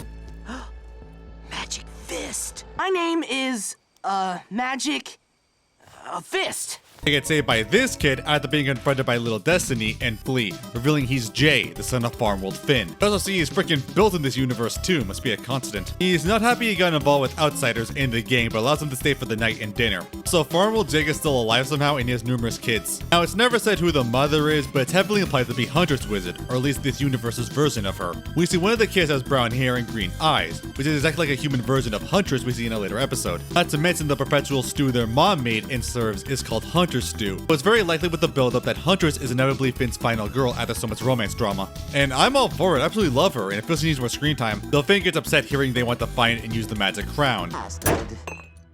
Magic Fist. My name is, Magic... Fist. They get saved by this kid after being confronted by Little Destiny and flee, revealing he's Jay, the son of Farmworld Finn. We also see he's freaking built in this universe too, must be a constant. He's not happy he got involved with outsiders in the gang, but allows him to stay for the night and dinner. So Farmworld Jake is still alive somehow and he has numerous kids. Now it's never said who the mother is, but it's heavily implied to be Huntress Wizard, or at least this universe's version of her. We see one of the kids has brown hair and green eyes, which is exactly like a human version of Huntress we see in a later episode. Not to mention the perpetual stew their mom made and serves is called Hunter Stew. So it's very likely with the build-up that Huntress is inevitably Finn's final girl after so much romance drama. And I'm all for it, I absolutely love her, and it feels she needs more screen time. Though Finn gets upset hearing they want to find and use the magic crown.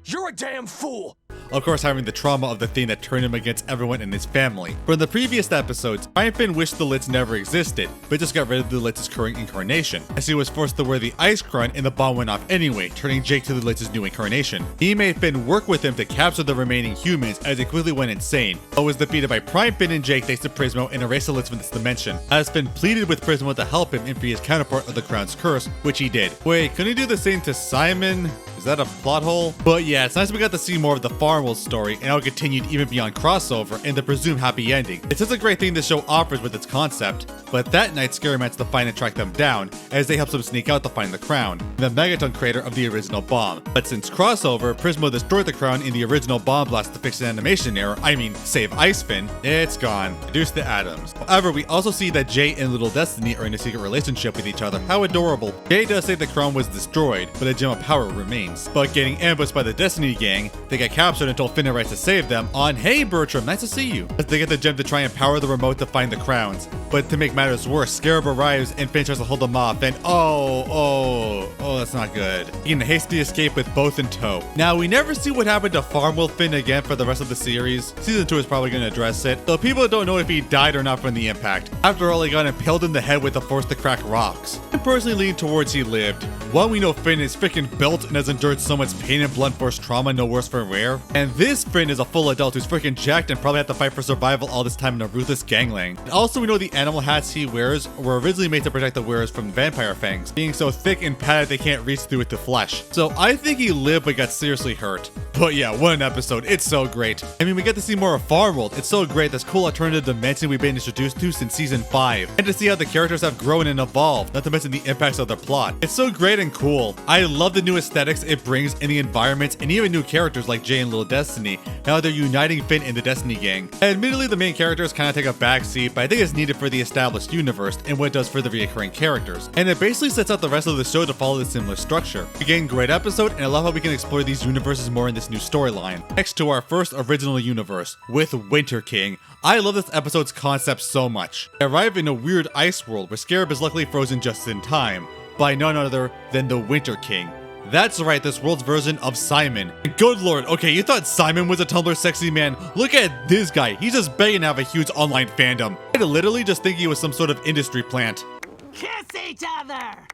You're a damn fool. Of course, having the trauma of the thing that turned him against everyone in his family. For the previous episodes, Finn wished the Lich never existed, but just got rid of the Lich's current incarnation, as he was forced to wear the ice crown and the bomb went off anyway, turning Jake to the Lich's new incarnation. He made Finn work with him to capture the remaining humans as he quickly went insane, but was defeated by Prime Finn and Jake thanks to Prismo and erased the Lich from this dimension, as Finn pleaded with Prismo to help him and free his counterpart of the crown's curse, which he did. Wait, couldn't he do the same to Simon? Is that a plot hole? But yeah, it's nice we got to see more of the farm world story and how it continued even beyond crossover and the presumed happy ending. It's just a great thing the show offers with its concept. But that night, Scary managed to find and track them down as they helped him sneak out to find the crown, the megaton crater of the original bomb. But since crossover, Prismo destroyed the crown in the original bomb blast to fix an animation error, save Icefin, it's gone. Reduce the atoms. However, we also see that Jay and Little Destiny are in a secret relationship with each other. How adorable. Jay does say the crown was destroyed, but a gem of power remains. But getting ambushed by the Destiny gang, they get captured until Finn arrives to save them on, "Hey Bertram, nice to see you," as they get the gem to try and power the remote to find the crowns. But to make matters worse, Scarab arrives and Finn tries to hold them off, and oh, that's not good. He can hastily escape with both in tow. Now, we never see what happened to Farmworld Finn again for the rest of the series. Season 2 is probably going to address it, though people don't know if he died or not from the impact. After all, he got impaled in the head with the force to crack rocks. I personally lean towards he lived. One, we know Finn is freaking built and has endured so much pain and blunt force trauma, no worse for wear. And this Finn is a full adult who's freaking jacked and probably had to fight for survival all this time in a ruthless gangland. And also, we know the animal hats he wears were originally made to protect the wearers from vampire fangs, being so thick and padded they can't reach through it to flesh. So I think he lived but got seriously hurt. But yeah, what an episode. It's so great. We get to see more of Farmworld. It's so great, this cool alternative dimension we've been introduced to since season 5. And to see how the characters have grown and evolved, not to mention the impacts of their plot. It's so great and cool. I love the new aesthetics it brings in the environments and even new characters like Jay and Little Destiny, how they're uniting Finn and the Destiny gang. Admittedly, the main characters kind of take a backseat, but I think it's needed for the established universe and what it does for the recurring characters. And it basically sets out the rest of the show to follow a similar structure. Again, great episode, and I love how we can explore these universes more in this new storyline. Next to our first original universe, with Winter King. I love this episode's concept so much. They arrive in a weird ice world where Scarab is luckily frozen just in time, by none other than the Winter King. That's right, this world's version of Simon. Good lord, okay, you thought Simon was a Tumblr sexy man? Look at this guy, he's just begging to have a huge online fandom. I literally just think he was some sort of industry plant. Kiss each other!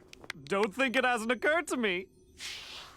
Don't think it hasn't occurred to me.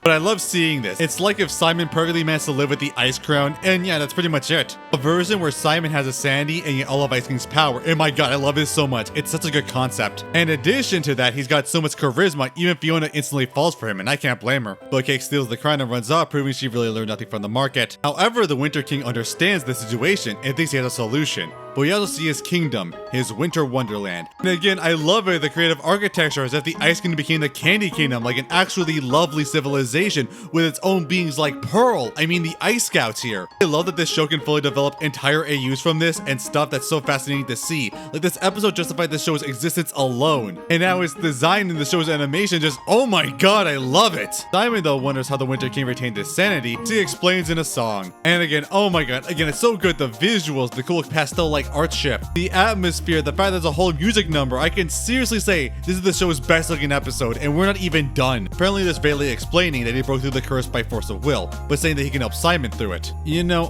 But I love seeing this. It's like if Simon perfectly managed to live with the Ice Crown, and yeah, that's pretty much it. A version where Simon has a sanity and yet all of Ice King's power. And my god, I love this so much. It's such a good concept. In addition to that, he's got so much charisma, even Fiona instantly falls for him, and I can't blame her. But Cake steals the crown and runs off, proving she really learned nothing from the market. However, the Winter King understands the situation and thinks he has a solution. But we also see his kingdom, his winter wonderland. And again, I love it, the creative architecture, as if the Ice Kingdom became the Candy Kingdom, like an actually lovely civilization with its own beings like Pearl. The Ice Scouts here. I love that this show can fully develop entire AUs from this and stuff that's so fascinating to see. Like, this episode justified the show's existence alone. And now its design and the show's animation just, oh my god, I love it. Simon though wonders how the Winter King retained his sanity, so he explains in a song. And again, oh my god, again, it's so good. The visuals, the cool pastel-like art shift, the atmosphere, the fact there's a whole music number. I can seriously say this is the show's best looking episode, and we're not even done. Apparently there's Bailey explaining that he broke through the curse by force of will, but saying that he can help Simon through it.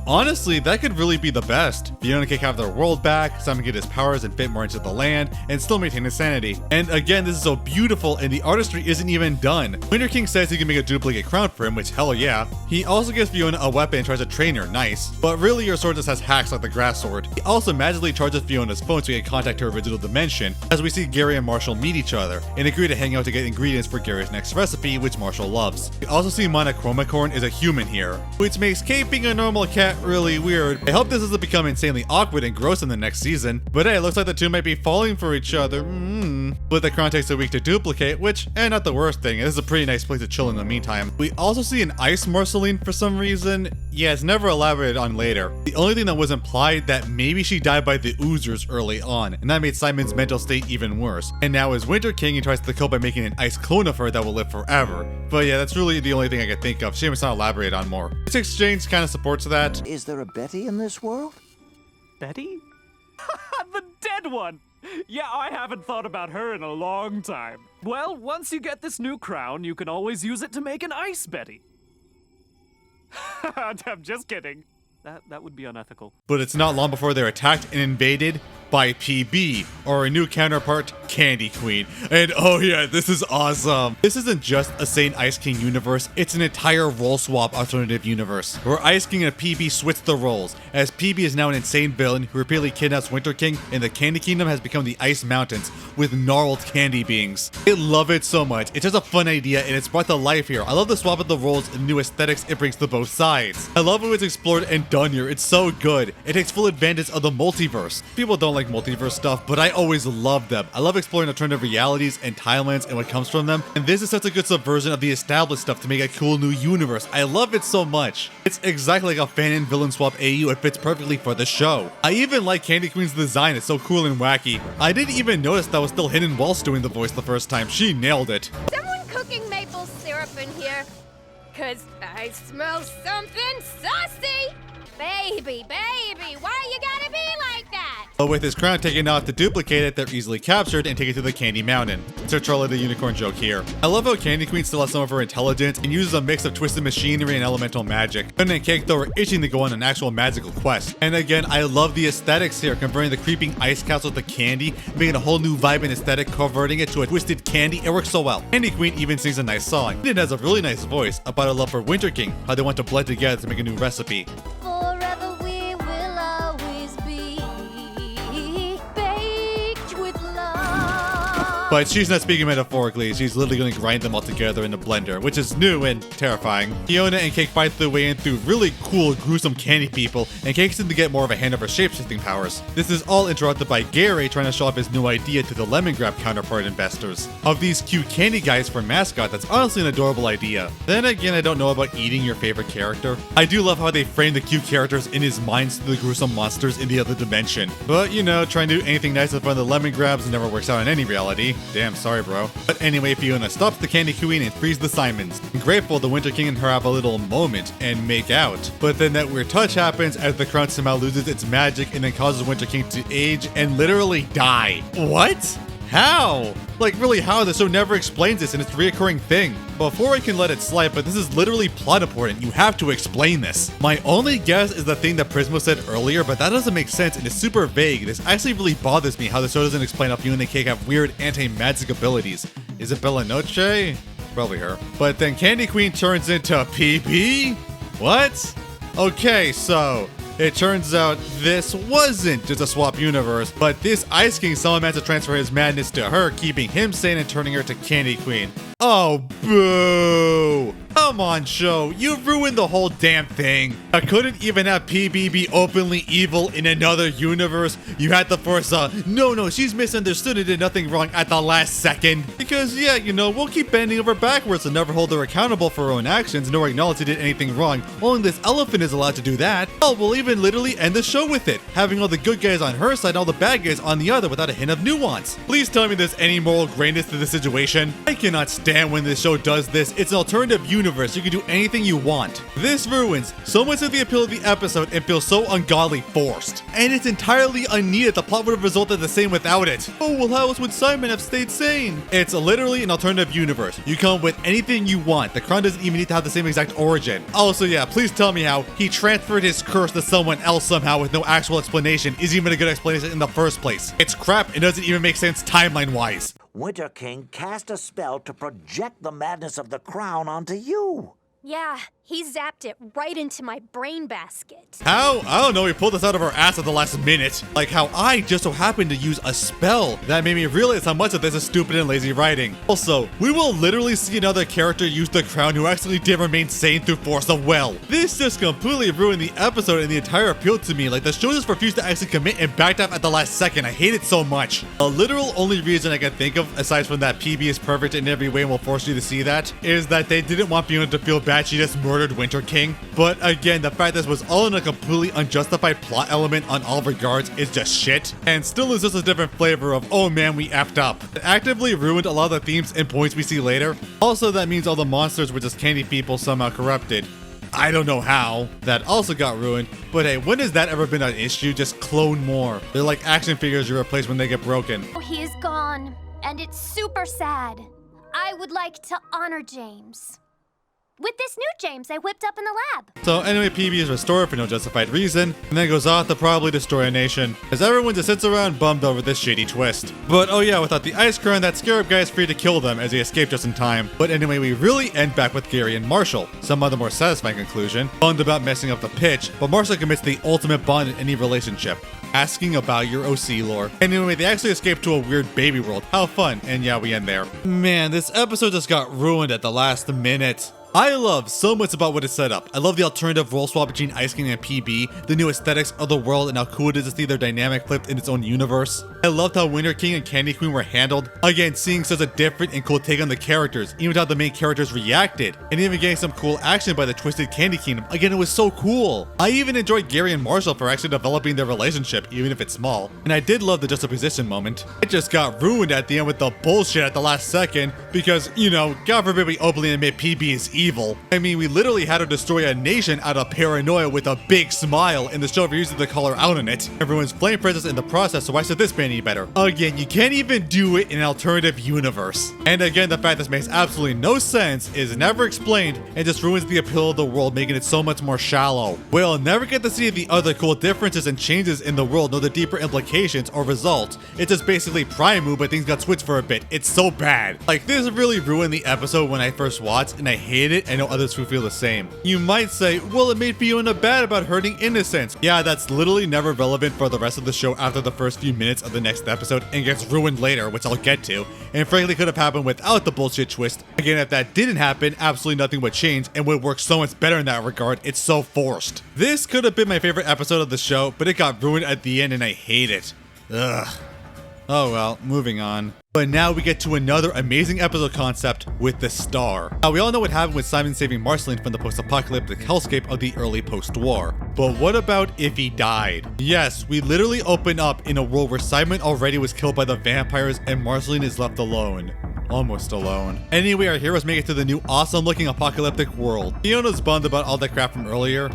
Honestly, that could really be the best. Fiona and Cake have their world back, Simon get his powers and fit more into the land, and still maintain his sanity. And again, this is so beautiful, and the artistry isn't even done. Winter King says he can make a duplicate crown for him, which hell yeah. He also gives Fiona a weapon and tries to train her, nice. But really, your sword just has hacks like the grass sword. He also magically charges Fiona's phone so he can contact her original dimension, as we see Gary and Marshall meet each other, and agree to hang out to get ingredients for Gary's next recipe, which Marshall loves. We also see Chromacorn is a human here, which makes Kate being a normal cat really weird. I hope this doesn't become insanely awkward and gross in the next season, but hey, it looks like the two might be falling for each other. But the crown takes a week to duplicate, which, not the worst thing. This is a pretty nice place to chill in the meantime. We also see an ice Marceline for some reason. Yeah, it's never elaborated on later. The only thing that was implied that maybe she died by the oozers early on, and that made Simon's mental state even worse. And now as Winter King, he tries to cope by making an ice clone of her that will live forever. But yeah, that's really the only thing I could think of. Shame it's not elaborated on more. This exchange kind of supports that. Is there a Betty in this world? Betty? The dead one! Yeah, I haven't thought about her in a long time. Well, once you get this new crown, you can always use it to make an ice Betty. I'm just kidding. That would be unethical. But it's not long before they're attacked and invaded by PB, or a new counterpart, Candy Queen. And oh yeah, this is awesome. This isn't just a Sane Ice King universe, it's an entire role swap alternative universe, where Ice King and PB switch the roles, as PB is now an insane villain who repeatedly kidnaps Winter King, and the Candy Kingdom has become the Ice Mountains, with gnarled candy beings. I love it so much. It's just a fun idea, and it's brought to life here. I love the swap of the roles and new aesthetics it brings to both sides. I love how it's explored and done here. It's so good. It takes full advantage of the multiverse. People don't like multiverse stuff, but I always love them. I love exploring alternative realities and timelines and what comes from them, and this is such a good subversion of the established stuff to make a cool new universe. I love it so much. It's exactly like a Fanon villain swap AU. It fits perfectly for the show. I even like Candy Queen's design. It's so cool and wacky. I didn't even notice that was still hidden whilst doing the voice the first time. She nailed it. Someone cooking maple syrup in here? 'Cause I smell something saucy! Baby, why you gotta be like that? But with his crown taken off to duplicate it, they're easily captured and taken to the Candy Mountain. So Charlie the Unicorn joke here. I love how Candy Queen still has some of her intelligence and uses a mix of twisted machinery and elemental magic. Fiona and Cake though are itching to go on an actual magical quest. And again, I love the aesthetics here, converting the creeping ice castle to candy, making a whole new vibe and aesthetic, converting it to a twisted candy. It works so well. Candy Queen even sings a nice song. It has a really nice voice about her love for Winter King, how they want to blend together to make a new recipe. Forever we will always be baked with love. But she's not speaking metaphorically, she's literally going to grind them all together in the blender, which is new and terrifying. Fiona and Cake fight their way in through really cool, gruesome candy people, and Cake seems to get more of a hand of her shapeshifting powers. This is all interrupted by Gary trying to show off his new idea to the Lemon Grab counterpart investors. Of these cute candy guys for mascot, that's honestly an adorable idea. Then again, I don't know about eating your favorite character. I do love how they frame the cute characters in his minds to the gruesome monsters in the other dimension. But you know, trying to do anything nice in front of the Lemon Grabs never works out in any reality. Damn, sorry bro. But anyway, Fiona stops the Candy Queen and frees the Simons. I'm grateful the Winter King and her have a little moment and make out. But then that weird touch happens as the crown somehow loses its magic and then causes Winter King to age and literally die. What? How? Like really how? The show never explains this and it's a reoccurring thing. Before I can let it slide, but this is literally plot important, you have to explain this. My only guess is the thing that Prismo said earlier, but that doesn't make sense and it's super vague. This actually really bothers me how the show doesn't explain how Fiona and Cake have weird anti-magic abilities. Is it Bella Noche? Probably her. But then Candy Queen turns into PB? What? Okay, so it turns out this wasn't just a swap universe, but this Ice King saw Samantha transfer his madness to her, keeping him sane and turning her to Candy Queen. Oh, boo! Come on, show. You ruined the whole damn thing. I couldn't even have PB be openly evil in another universe. You had to force a, no, she's misunderstood and did nothing wrong at the last second. Because, yeah, you know, we'll keep bending over backwards and never hold her accountable for her own actions, nor acknowledge she did anything wrong. Only this elephant is allowed to do that. Oh, we'll even literally end the show with it, having all the good guys on her side and all the bad guys on the other without a hint of nuance. Please tell me there's any moral grayness to the situation. I cannot stand when this show does this. It's an alternative universe. You can do anything you want. This ruins so much of the appeal of the episode and feels so ungodly forced. And it's entirely unneeded. The plot would have resulted the same without it. Oh, well, how else would Simon have stayed sane? It's literally an alternative universe. You come up with anything you want. The crown doesn't even need to have the same exact origin. Also, yeah, please tell me how he transferred his curse to someone else somehow with no actual explanation is even a good explanation in the first place. It's crap. It doesn't even make sense timeline-wise. Winter King cast a spell to project the madness of the crown onto you. Yeah, he zapped it right into my brain basket. How? I don't know, he pulled this out of our ass at the last minute. Like how I just so happened to use a spell. That made me realize how much of this is stupid and lazy writing. Also, we will literally see another character use the crown who actually did remain sane through force of will. This just completely ruined the episode and the entire appeal to me. Like the show just refused to actually commit and backed up at the last second. I hate it so much. The literal only reason I can think of, aside from that PB is perfect in every way and will force you to see that, is that they didn't want Fiona to feel bad she just murdered Winter King. But again, the fact this was all in a completely unjustified plot element on all regards is just shit. And still is just a different flavor of, oh man, we effed up. It actively ruined a lot of the themes and points we see later. Also, that means all the monsters were just candy people somehow corrupted. I don't know how. That also got ruined. But hey, when has that ever been an issue? Just clone more. They're like action figures you replace when they get broken. Oh, he is gone, and it's super sad. I would like to honor James. with this new James I whipped up in the lab. So anyway, PB is restored for no justified reason, and then goes off to probably destroy a nation, as everyone just sits around bummed over this shady twist. But oh yeah, without the ice crown, that scarab guy is free to kill them as he escaped just in time. But anyway, we really end back with Gary and Marshall. Some other more satisfying conclusion, bummed about messing up the pitch, but Marshall commits the ultimate bond in any relationship. Asking about your OC lore. Anyway, they actually escaped to a weird baby world. How fun. And yeah, we end there. Man, this episode just got ruined at the last minute. I love so much about what it set up. I love the alternative role swap between Ice King and PB, the new aesthetics of the world, and how cool it is to see their dynamic flipped in its own universe. I loved how Winter King and Candy Queen were handled. Again, seeing such a different and cool take on the characters, even how the main characters reacted, and even getting some cool action by the Twisted Candy Kingdom. Again, it was so cool. I even enjoyed Gary and Marshall for actually developing their relationship, even if it's small. And I did love the juxtaposition moment. It just got ruined at the end with the bullshit at the last second, because, you know, God forbid we openly admit PB is evil. I mean, we literally had to destroy a nation out of paranoia with a big smile, and the show refuses to call her out on it. Everyone's flame princess in the process, so why should this be any better? Again, you can't even do it in an alternative universe. And again, the fact this makes absolutely no sense, is never explained, and just ruins the appeal of the world, making it so much more shallow. We'll never get to see the other cool differences and changes in the world, nor the deeper implications or results. It's just basically Primu, but things got switched for a bit. It's so bad. Like, this really ruined the episode when I first watched, and I hate it. I know others who feel the same. You might say, well, it made Fiona bad about hurting innocents. Yeah, that's literally never relevant for the rest of the show after the first few minutes of the next episode, and gets ruined later, which I'll get to, and frankly could have happened without the bullshit twist. Again, if that didn't happen, absolutely nothing would change, and would work so much better in that regard. It's so forced. This could have been my favorite episode of the show, but it got ruined at the end, and I hate it. Ugh. Oh well, moving on. But now we get to another amazing episode concept with the Star. Now we all know what happened with Simon saving Marceline from the post-apocalyptic hellscape of the early post-war. But what about if he died? Yes, we literally open up in a world where Simon already was killed by the vampires and Marceline is left alone. Almost alone. Anyway, our heroes make it to the new awesome looking apocalyptic world. Fiona's bummed about all that crap from earlier.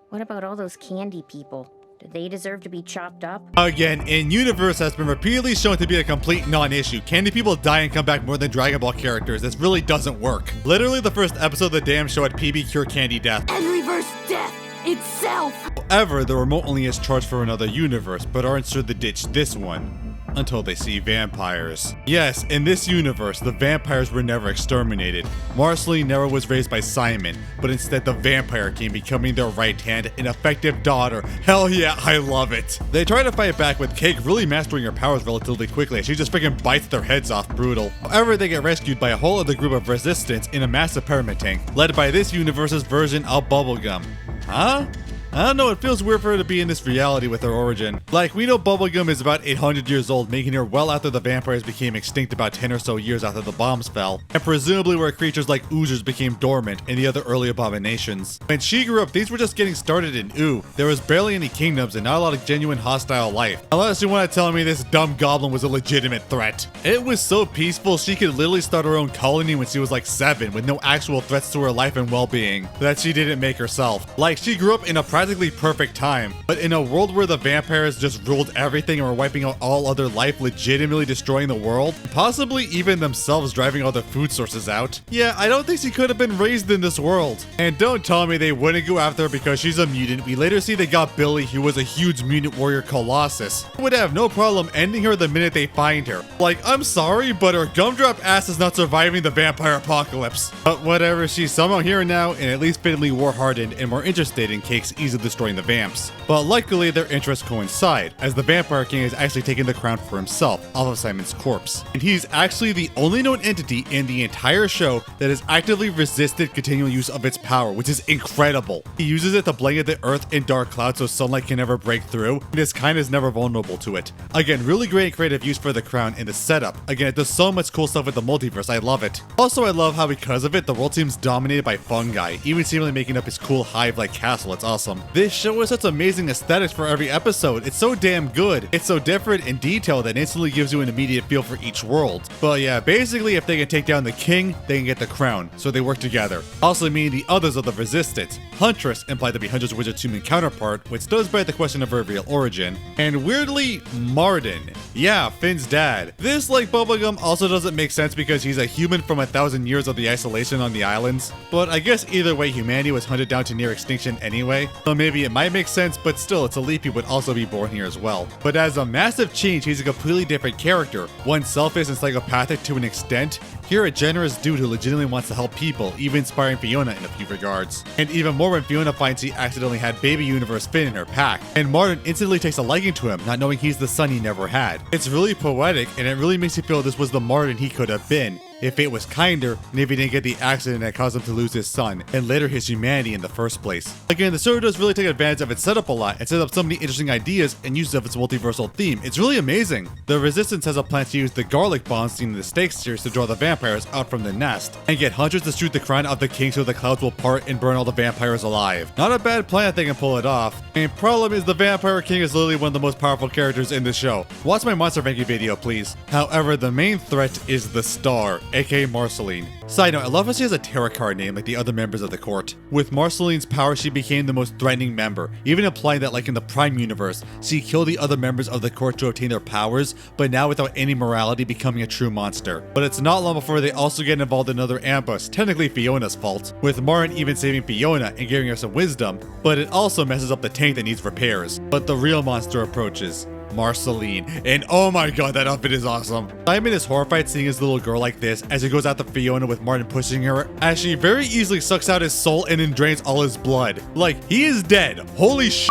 What about all those candy people? Do they deserve to be chopped up? Again, in-universe has been repeatedly shown to be a complete non-issue. Candy people die and come back more than Dragon Ball characters. This really doesn't work. Literally the first episode of the damn show had PB cure candy death. And reverse death itself! However, the remote only is charged for another universe, but aren't sure to ditch this one. Until they see vampires. Yes, in this universe, the vampires were never exterminated. Marceline never was raised by Simon, but instead the vampire king becoming their right hand, an effective daughter. Hell yeah, I love it. They try to fight back with Cake really mastering her powers relatively quickly. She just freaking bites their heads off brutal. However, they get rescued by a whole other group of resistance in a massive pyramid tank, led by this universe's version of Bubblegum. Huh? I don't know, it feels weird for her to be in this reality with her origin. Like, we know Bubblegum is about 800 years old, making her well after the vampires became extinct about 10 or so years after the bombs fell, and presumably where creatures like oozers became dormant and the other early abominations. When she grew up, things were just getting started in Ooh. There was barely any kingdoms and not a lot of genuine hostile life. Unless you want to tell me this dumb goblin was a legitimate threat. It was so peaceful, she could literally start her own colony when she was like 7, with no actual threats to her life and well-being that she didn't make herself. Like, she grew up in a practically perfect time, but in a world where the vampires just ruled everything and were wiping out all other life, legitimately destroying the world, possibly even themselves driving all their food sources out. Yeah, I don't think she could have been raised in this world. And don't tell me they wouldn't go after her because she's a mutant. We later see they got Billy, who was a huge mutant warrior colossus. Would have no problem ending her the minute they find her. Like, I'm sorry, but her gumdrop ass is not surviving the vampire apocalypse. But whatever, she's somehow here now, and at least fatally war-hardened and more interested in Cake's ease of destroying the vamps. But luckily, their interests coincide, as the Vampire King is actually taking the crown for himself, off of Simon's corpse. And he's actually the only known entity in the entire show that has actively resisted continual use of its power, which is incredible. He uses it to blanket the earth in dark clouds so sunlight can never break through, and his kind is never vulnerable to it. Again, really great creative use for the crown and the setup. Again, it does so much cool stuff with the multiverse, I love it. Also, I love how because of it, the world seems dominated by fungi, even seemingly making up his cool hive-like castle, it's awesome. This show has such amazing aesthetics for every episode. It's so damn good. It's so different and detailed that it instantly gives you an immediate feel for each world. But yeah, basically if they can take down the king, they can get the crown, so they work together. Also meaning the others of the resistance. Huntress, implied to be Huntress Wizard's human counterpart, which does beg the question of her real origin. And weirdly, Martin. Yeah, Finn's dad. This, like Bubblegum, also doesn't make sense because he's a human from 1,000 years of the isolation on the islands. But I guess either way, humanity was hunted down to near extinction anyway. So maybe it might make sense, but still, it's a leap he would also be born here as well. But as a massive change, he's a completely different character. One selfish and psychopathic to an extent. Here, a generous dude who legitimately wants to help people, even inspiring Fiona in a few regards. And even more when Fiona finds he accidentally had baby universe Finn in her pack. And Martin instantly takes a liking to him, not knowing he's the son he never had. It's really poetic, and it really makes you feel this was the Martin he could have been, if fate was kinder, and if he didn't get the accident that caused him to lose his son, and later his humanity in the first place. Again, the story does really take advantage of its setup a lot, and set up so many interesting ideas and uses of its multiversal theme. It's really amazing. The Resistance has a plan to use the garlic bombs seen in the Stakes series to draw the vampires out from the nest, and get Huntress to shoot the crown of the king so the clouds will part and burn all the vampires alive. Not a bad plan if they can pull it off. And problem is the Vampire King is literally one of the most powerful characters in the show. Watch my monster ranking video, please. However, the main threat is the Star, aka Marceline. Side note, I love how she has a tarot card name like the other members of the court. With Marceline's power, she became the most threatening member, even implying that like in the Prime universe, she killed the other members of the court to obtain their powers, but now without any morality becoming a true monster. But it's not long before they also get involved in another ambush, technically Fiona's fault, with Martin even saving Fiona and giving her some wisdom, but it also messes up the tank that needs repairs. But the real monster approaches. Marceline. And oh my god, that outfit is awesome. Simon is horrified seeing his little girl like this as he goes after Fiona with Martin pushing her, as she very easily sucks out his soul and then drains all his blood. Like, he is dead. Holy sh**.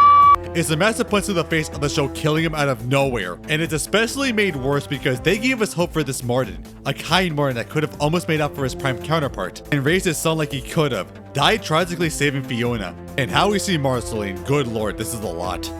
It's a massive punch to the face of the show, killing him out of nowhere. And it's especially made worse because they gave us hope for this Martin. A kind Martin that could have almost made up for his prime counterpart and raised his son like he could have. Died tragically saving Fiona. And how we see Marceline, good lord, this is a lot.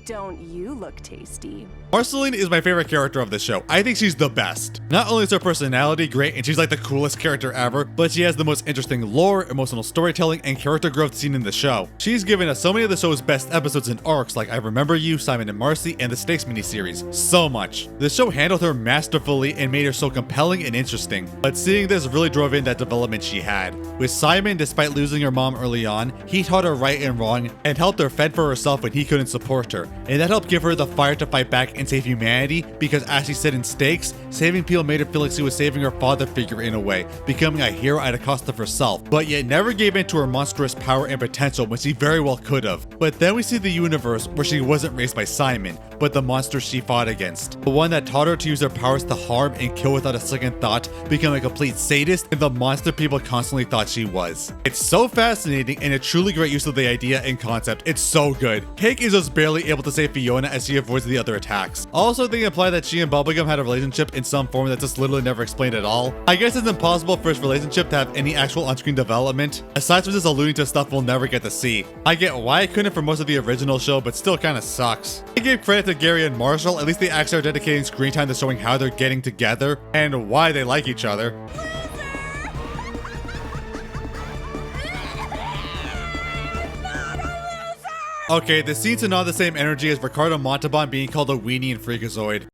Don't you look tasty? Marceline is my favorite character of the show. I think she's the best. Not only is her personality great and she's like the coolest character ever, but she has the most interesting lore, emotional storytelling, and character growth seen in the show. She's given us so many of the show's best episodes and arcs like I Remember You, Simon and Marcy, and the Stakes miniseries. So much. The show handled her masterfully and made her so compelling and interesting. But seeing this really drove in that development she had. With Simon, despite losing her mom early on, he taught her right and wrong and helped her fend for herself when he couldn't support her. And that helped give her the fire to fight back and save humanity because, as she said in Stakes, saving people made her feel like she was saving her father figure in a way, becoming a hero at a cost of herself, but yet never gave in to her monstrous power and potential when she very well could have. But then we see the universe where she wasn't raised by Simon, but the monster she fought against. The one that taught her to use her powers to harm and kill without a second thought, becoming a complete sadist and the monster people constantly thought she was. It's so fascinating and a truly great use of the idea and concept. It's so good. Cake is just barely able to save Fiona as she avoids the other attacks. Also, they imply that she and Bubblegum had a relationship in some form that's just literally never explained at all. I guess it's impossible for his relationship to have any actual on-screen development, aside from just alluding to stuff we'll never get to see. I get why I couldn't for most of the original show, but still kinda sucks. I gave credit to Gary and Marshall, at least they actually are dedicating screen time to showing how they're getting together and why they like each other. Okay, the scenes are not the same energy as Ricardo Montalban being called a weenie in Freakazoid.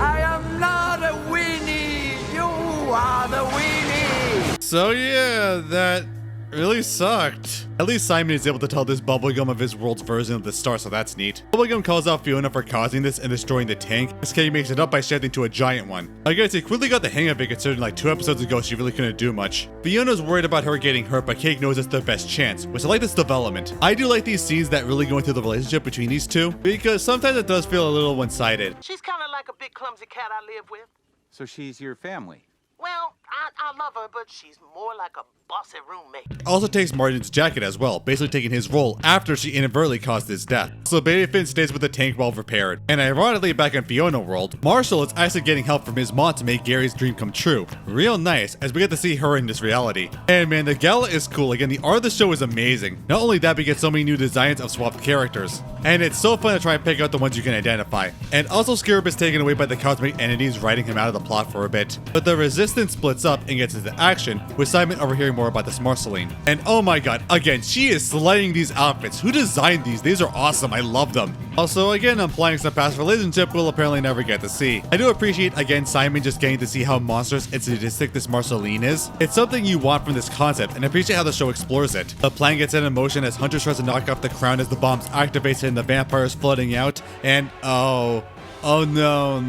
I am not a weenie! You are the weenie! So yeah, that really sucked. At least Simon is able to tell this Bubblegum of his world's version of the star, so that's neat. Bubblegum calls out Fiona for causing this and destroying the tank. SK makes it up by shifting to a giant one. I guess he quickly got the hang of it considering like 2 episodes ago she really couldn't do much. Fiona's worried about her getting hurt, but Cake knows it's their best chance, which I like this development. I do like these scenes that really go into the relationship between these two, because sometimes it does feel a little one-sided. She's kind of like a big clumsy cat I live with. So she's your family? Well, I love her, but she's more like a bossy roommate. Also takes Martin's jacket as well, basically taking his role after she inadvertently caused his death. So Baby Finn stays with the tank while repaired. And ironically, back in Fiona World, Marshall is actually getting help from his mom to make Gary's dream come true. Real nice, as we get to see her in this reality. And man, the gala is cool. Again, the art of the show is amazing. Not only that, we get so many new designs of swapped characters. And it's so fun to try and pick out the ones you can identify. And also Scarab is taken away by the cosmic entities, writing him out of the plot for a bit. But the resistance splits up and gets into action, with Simon overhearing more about this Marceline. And oh my god, again, she is slaying these outfits. Who designed these? These are awesome, I love them. Also, again, implying some past relationship we'll apparently never get to see. I do appreciate, again, Simon just getting to see how monstrous and sadistic this Marceline is. It's something you want from this concept, and I appreciate how the show explores it. The plan gets set in motion as Hunter tries to knock off the crown as the bombs activate and the vampires flooding out, and oh no.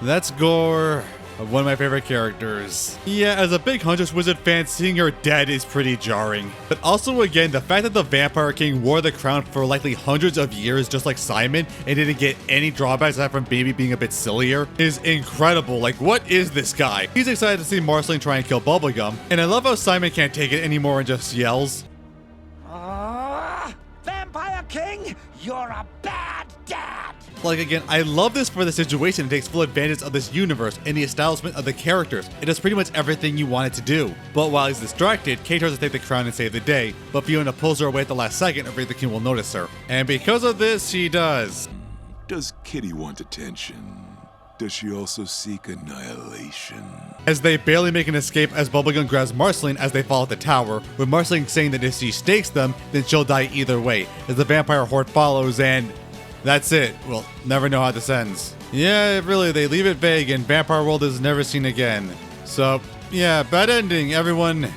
That's gore of one of my favorite characters. Yeah, as a big Huntress Wizard fan, seeing her dead is pretty jarring. But also again, the fact that the Vampire King wore the crown for likely hundreds of years just like Simon and didn't get any drawbacks aside from Baby being a bit sillier is incredible. Like, what is this guy? He's excited to see Marceline try and kill Bubblegum, and I love how Simon can't take it anymore and just yells, Vampire King, you're a bad dad! Like, again, I love this for the situation. It takes full advantage of this universe and the establishment of the characters. It does pretty much everything you want it to do. But while he's distracted, Kate tries to take the crown and save the day, but Fiona pulls her away at the last second, afraid the king will notice her. And because of this, she does. Does Kitty want attention? Does she also seek annihilation? As they barely make an escape as Bubblegum grabs Marceline as they fall at the tower, with Marceline saying that if she stakes them, then she'll die either way, as the vampire horde follows, and that's it. We'll never know how this ends. Yeah, really, they leave it vague and Vampire World is never seen again. So, yeah, bad ending. Everyone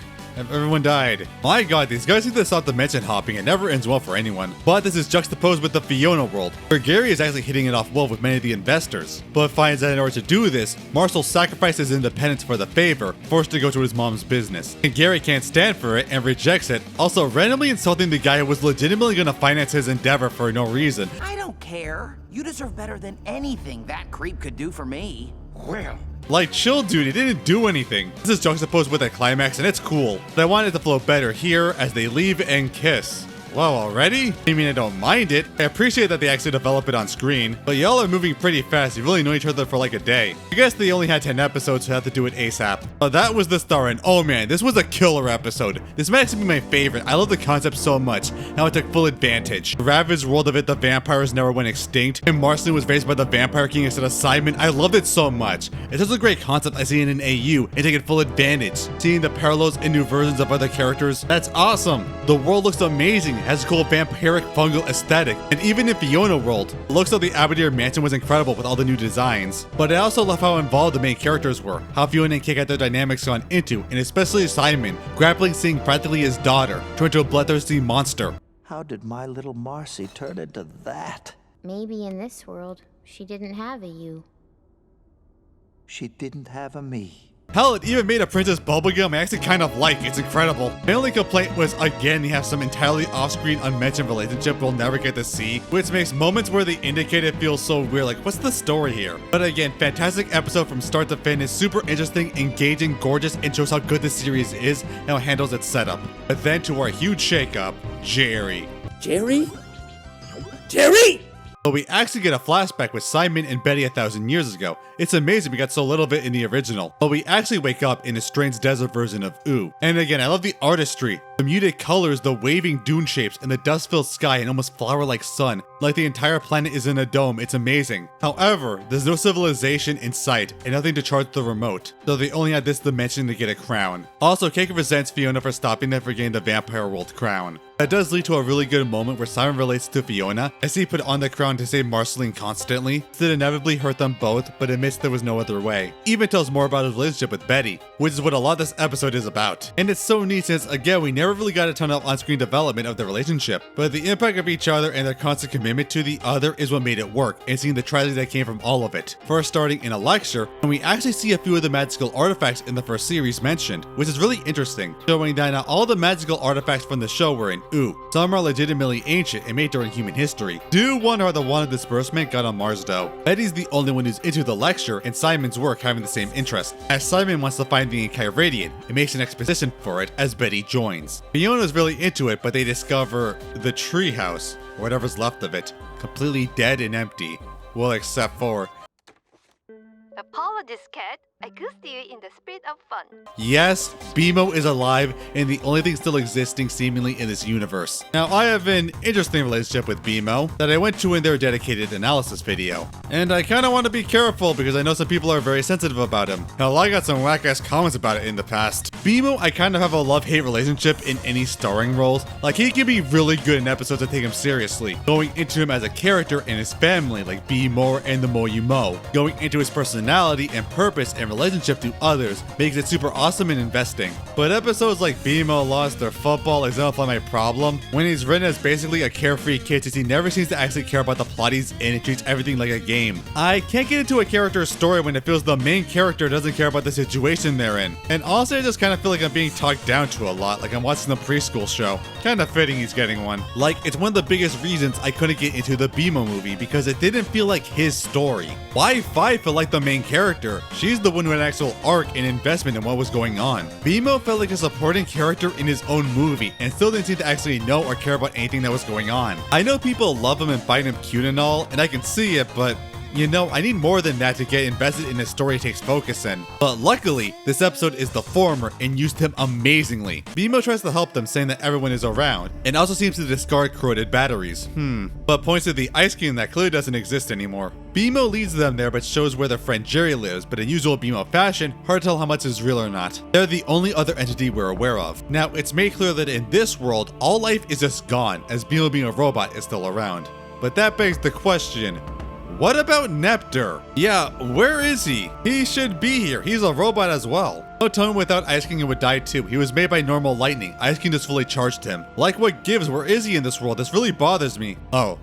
died. My god, these guys seem to stop dimension hopping. It never ends well for anyone. But this is juxtaposed with the Fiona world, where Gary is actually hitting it off well with many of the investors, but finds that in order to do this, Marshall sacrifices independence for the favor, forced to go to his mom's business. And Gary can't stand for it and rejects it, also randomly insulting the guy who was legitimately going to finance his endeavor for no reason. I don't care. You deserve better than anything that creep could do for me. Well, like, chill, dude, it didn't do anything. This is juxtaposed with a climax, and it's cool. But I want it to flow better here as they leave and kiss. Wow, already? I mean, I don't mind it. I appreciate that they actually develop it on screen, but y'all are moving pretty fast. You've really known each other for like a day. I guess they only had 10 episodes, so I had to do it ASAP. But that was the star, and oh man, this was a killer episode. This might actually be my favorite. I love the concept so much, how it took full advantage. The ravaged world of it, the vampires never went extinct, and Marceline was raised by the Vampire King instead of Simon. I loved it so much. It's such a great concept I see it in AU, and taking full advantage. Seeing the parallels and new versions of other characters, that's awesome. The world looks amazing. Has a cool vampiric fungal aesthetic, and even in Fiona world, the looks of the Abadir mansion was incredible with all the new designs. But I also love how involved the main characters were, how Fiona and Cake had their dynamics gone into, and especially Simon, grappling seeing practically his daughter turn into a bloodthirsty monster. How did my little Marcy turn into that? Maybe in this world, she didn't have a you. She didn't have a me. Hell, it even made a Princess Bubblegum I actually kind of like. It's incredible. My only complaint was, again, they have some entirely off-screen unmentioned relationship we'll never get to see, which makes moments where they indicate it feel so weird, like what's the story here? But again, fantastic episode from start to finish, super interesting, engaging, gorgeous, and shows how good this series is and how it handles its setup. But then to our huge shakeup, Jerry. Jerry? Jerry! But we actually get a flashback with Simon and Betty 1,000 years ago. It's amazing we got so little of it in the original. But we actually wake up in a strange desert version of Ooh. And again, I love the artistry. The muted colors, the waving dune shapes, and the dust-filled sky and almost flower-like sun. Like the entire planet is in a dome, it's amazing. However, there's no civilization in sight and nothing to charge the remote. So they only had this dimension to get a crown. Also, Cake resents Fiona for stopping them for getting the Vampire World crown. That does lead to a really good moment where Simon relates to Fiona as he put on the crown to save Marceline constantly. This inevitably hurt them both, but admits there was no other way. Even tells more about his relationship with Betty, which is what a lot of this episode is about. And it's so neat since, again, we never really got a ton of on-screen development of their relationship, but the impact of each other and their constant commitment to the other is what made it work, and seeing the tragedy that came from all of it. First starting in a lecture, and we actually see a few of the magical artifacts in the first series mentioned, which is really interesting, showing that not all the magical artifacts from the show were in Ooh. Some are legitimately ancient and made during human history. Do wonder how the wand of disbursement got on Mars though. Betty's the only one who's into the lecture, and Simon's work having the same interest, as Simon wants to find the Enchiridion and makes an exposition for it as Betty joins. Fiona's really into it, but they discover the treehouse, or whatever's left of it, completely dead and empty. Well, except for... Apologies, cat. I cursed you in the spirit of fun. Yes, BMO is alive and the only thing still existing seemingly in this universe. Now, I have an interesting relationship with BMO that I went to in their dedicated analysis video. And I kinda want to be careful because I know some people are very sensitive about him. Hell, I got some whack-ass comments about it in the past. BMO, I kind of have a love-hate relationship in any starring roles. Like, he can be really good in episodes that take him seriously. Going into him as a character and his family, like Be More and The More You Mow. Going into his personality and purpose and relationship to others makes it super awesome and investing. But episodes like BMO Lost or Football exemplify my problem when he's written as basically a carefree kid since he never seems to actually care about the plot he's in and treats everything like a game. I can't get into a character's story when it feels the main character doesn't care about the situation they're in. And also I just kind of feel like I'm being talked down to a lot, like I'm watching a preschool show. Kind of fitting he's getting one. Like, it's one of the biggest reasons I couldn't get into the BMO movie because it didn't feel like his story. Why Fi felt like the main character? She's the one who had an actual arc and investment in what was going on. BMO felt like a supporting character in his own movie and still didn't seem to actually know or care about anything that was going on. I know people love him and find him cute and all, and I can see it, but you know, I need more than that to get invested in a story it takes focus in. But luckily, this episode is the former and used him amazingly. BMO tries to help them saying that everyone is around, and also seems to discard corroded batteries. But points to the ice cream that clearly doesn't exist anymore. BMO leads them there but shows where their friend Jerry lives, but in usual BMO fashion, hard to tell how much is real or not. They're the only other entity we're aware of. Now, it's made clear that in this world, all life is just gone, as BMO being a robot is still around. But that begs the question, what about Nepter? Yeah, where is he? He should be here. He's a robot as well. No time without Ice King would die too. He was made by normal lightning. Ice King just fully charged him. Like what gives? Where is he in this world? This really bothers me. Oh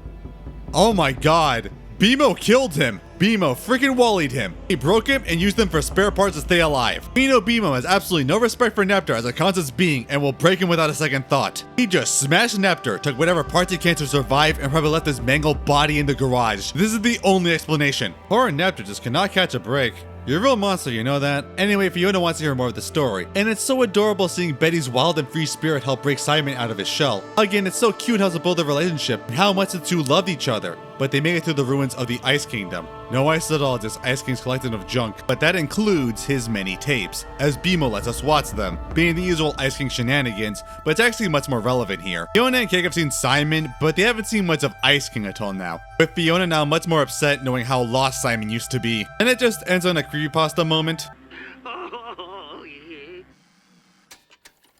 my god. BMO killed him. BMO freaking wallied him. He broke him and used them for spare parts to stay alive. We know BMO has absolutely no respect for Nepter as a conscious being and will break him without a second thought. He just smashed Nepter, took whatever parts he can to survive, and probably left his mangled body in the garage. This is the only explanation. Poor Nepter just cannot catch a break. You're a real monster, you know that? Anyway, Fiona wants to hear more of the story, and it's so adorable seeing Betty's wild and free spirit help break Simon out of his shell. Again, it's so cute how to build a relationship and how much the two loved each other, but they make it through the ruins of the Ice Kingdom. No ice at all, just Ice King's collection of junk, but that includes his many tapes, as BMO lets us watch them, being the usual Ice King shenanigans, but it's actually much more relevant here. Fiona and Cake have seen Simon, but they haven't seen much of Ice King until now, with Fiona now much more upset knowing how lost Simon used to be. And it just ends on a creepypasta moment.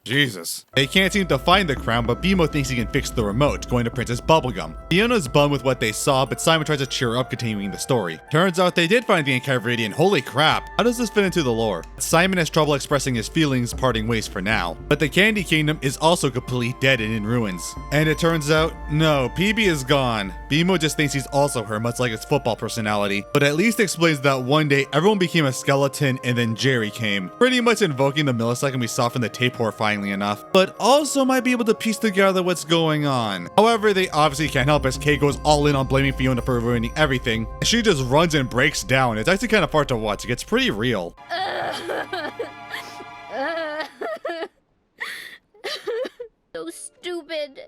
Jesus. They can't seem to find the crown, but BMO thinks he can fix the remote, going to Princess Bubblegum. Fiona's bummed with what they saw, but Simon tries to cheer her up, continuing the story. Turns out they did find the Enchiridion. Holy crap. How does this fit into the lore? Simon has trouble expressing his feelings, parting ways for now. But the Candy Kingdom is also completely dead and in ruins. And it turns out, no, PB is gone. BMO just thinks he's also her, much like his football personality. But at least explains that one day everyone became a skeleton and then Jerry came. Pretty much invoking the millisecond we saw from the tape horrifyingly enough, but also might be able to piece together what's going on. However, they obviously can't help as Kay goes all in on blaming Fiona for ruining everything. She just runs and breaks down. It's actually kind of hard to watch. It gets pretty real. So stupid.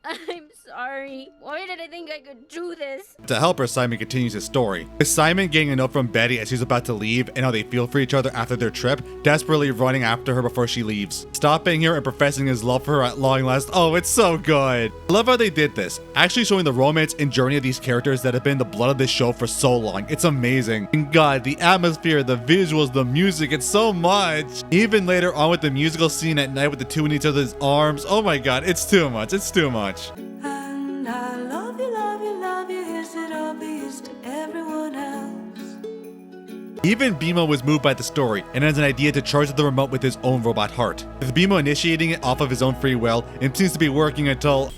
I'm sorry. Why did I think I could do this? To help her, Simon continues his story, with Simon getting a note from Betty as she's about to leave and how they feel for each other after their trip, desperately running after her before she leaves, stopping her and professing his love for her at long last. Oh, it's so good. I love how they did this, actually showing the romance and journey of these characters that have been the blood of this show for so long. It's amazing. And God, the atmosphere, the visuals, the music, it's so much. Even later on with the musical scene at night with the two in each other's arms. Oh my God, it's too much. It's too much. And I love you, love you, love you. Is it obvious to everyone else? Even BMO was moved by the story and has an idea to charge the remote with his own robot heart, with BMO initiating it off of his own free will and seems to be working until...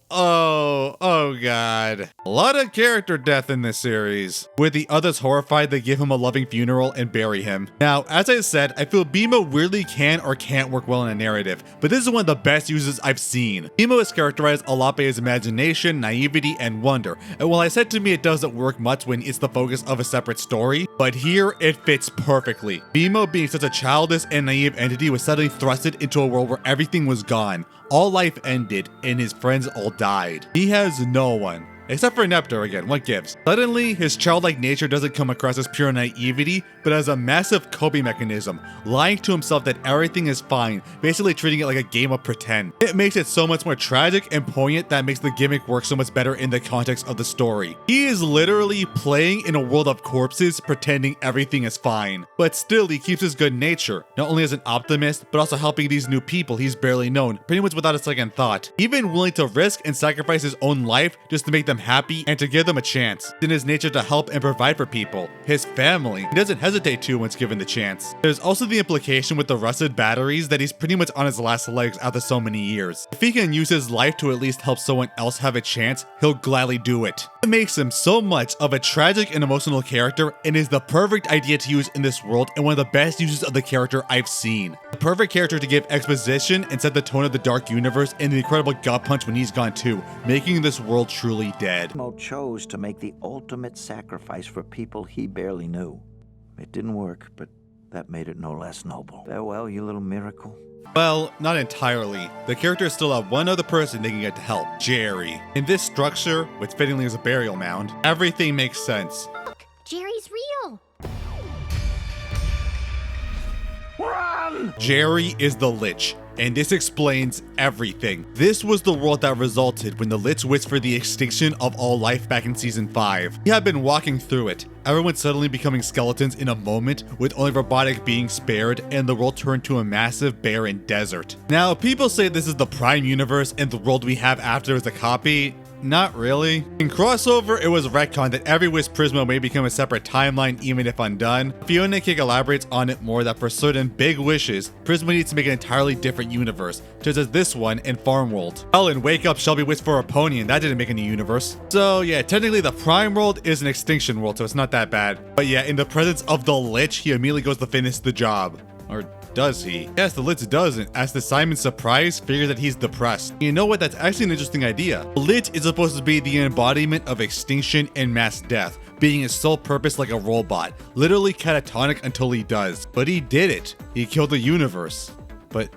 Oh God. A lot of character death in this series. With the others horrified, they give him a loving funeral and bury him. Now, as I said, I feel BMO really can or can't work well in a narrative, but this is one of the best uses I've seen. BMO is characterized a lot by his imagination, naivety, and wonder, and while I said to me it doesn't work much when it's the focus of a separate story, but here it fits perfectly. BMO being such a childish and naive entity was suddenly thrusted into a world where everything was gone. All life ended, and his friends all died. He has no one. Except for Neptune again, what gives? Suddenly, his childlike nature doesn't come across as pure naivety, but as a massive coping mechanism, lying to himself that everything is fine, basically treating it like a game of pretend. It makes it so much more tragic and poignant that makes the gimmick work so much better in the context of the story. He is literally playing in a world of corpses, pretending everything is fine. But still, he keeps his good nature, not only as an optimist, but also helping these new people he's barely known, pretty much without a second thought. Even willing to risk and sacrifice his own life just to make them happy and to give them a chance. It's in his nature to help and provide for people, his family. He doesn't hesitate to once given the chance. There's also the implication with the rusted batteries that he's pretty much on his last legs after so many years. If he can use his life to at least help someone else have a chance, he'll gladly do it. It makes him so much of a tragic and emotional character and is the perfect idea to use in this world and one of the best uses of the character I've seen. The perfect character to give exposition and set the tone of the dark universe and the incredible gut punch when he's gone too, making this world truly dead. Mo chose to make the ultimate sacrifice for people he barely knew. It didn't work, but that made it no less noble. Farewell, you little miracle. Well, not entirely. The characters still have one other person they can get to help, Jerry. In this structure, which fittingly is a burial mound, everything makes sense. Look, Jerry's real. Run! Jerry is the Lich, and this explains everything. This was the world that resulted when the Lich wished for the extinction of all life back in Season 5. He had been walking through it, everyone suddenly becoming skeletons in a moment, with only robotic beings spared, and the world turned to a massive barren desert. Now, people say this is the Prime Universe and the world we have after is a copy. Not really. In Crossover, it was retconned that every Wish Prismo may become a separate timeline even if undone. Fiona and Cake elaborates on it more that for certain big wishes, Prismo needs to make an entirely different universe, just as this one in Farmworld. Hell, in Wake Up, Shelby wished for a pony and that didn't make a new universe. So yeah, technically the Prime World is an extinction world, so it's not that bad. But yeah, in the presence of the Lich, he immediately goes to finish the job. Or does he? Yes, the Lich doesn't, as to Simon's surprise, figures that he's depressed. You know what, that's actually an interesting idea. The Lich is supposed to be the embodiment of extinction and mass death, being his sole purpose like a robot, literally catatonic until he does. But he did it. He killed the universe. But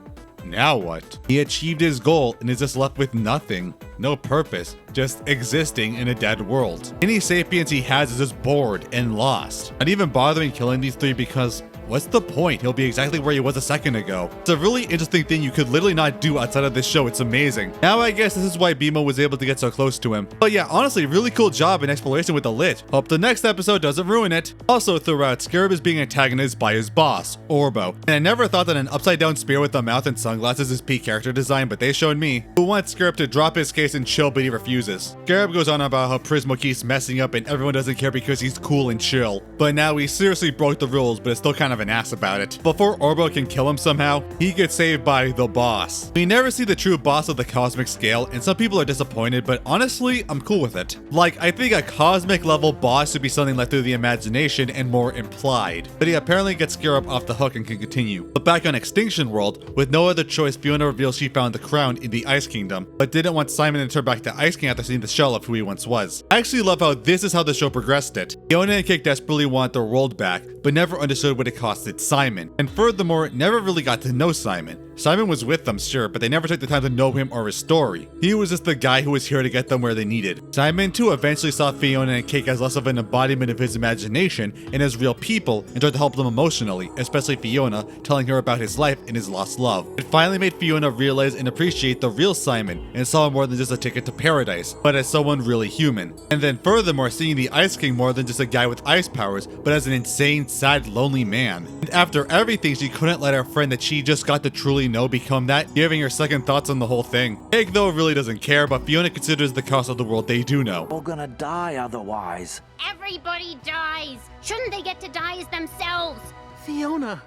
now what? He achieved his goal and is just left with nothing. No purpose, just existing in a dead world. Any sapience he has is just bored and lost. Not even bothering killing these three because what's the point? He'll be exactly where he was a second ago. It's a really interesting thing you could literally not do outside of this show. It's amazing. Now I guess this is why BMO was able to get so close to him. But yeah, honestly, really cool job in exploration with the Lich. Hope the next episode doesn't ruin it. Also throughout, Scarab is being antagonized by his boss, Orbo. And I never thought that an upside down spear with a mouth and sunglasses is peak character design, but they showed me. Who wants Scarab to drop his case and chill, but he refuses. Scarab goes on about how Prismo keeps messing up and everyone doesn't care because he's cool and chill. But now he seriously broke the rules, but is still kind of an ass about it. Before Orbo can kill him somehow, he gets saved by the boss. We never see the true boss of the cosmic scale, and some people are disappointed, but honestly, I'm cool with it. Like, I think a cosmic level boss should be something left through the imagination and more implied. But he apparently gets Scarab off the hook and can continue. But back on Extinction World, with no other choice, Fiona reveals she found the crown in the Ice Kingdom, but didn't want Simon to turn back to Ice King after seeing the shell of who he once was. I actually love how this is how the show progressed it. Fiona and Cake desperately want the world back, but never understood what it costed Simon. And furthermore, never really got to know Simon. Simon was with them, sure, but they never took the time to know him or his story. He was just the guy who was here to get them where they needed. Simon, too, eventually saw Fiona and Cake as less of an embodiment of his imagination and as real people and tried to help them emotionally, especially Fiona, telling her about his life and his lost love. It finally made Fiona realize and appreciate the real Simon and saw him more than just a ticket to paradise, but as someone really human. And then furthermore, seeing the Ice King more than just a guy with ice powers, but as an insane, sad, lonely man. And after everything, she couldn't let her friend that she just got to truly know become that, giving her second thoughts on the whole thing. Cake though really doesn't care, but Fiona considers the cost of the world they do know. We're gonna die otherwise. Everybody dies. Shouldn't they get to die as themselves? Fiona,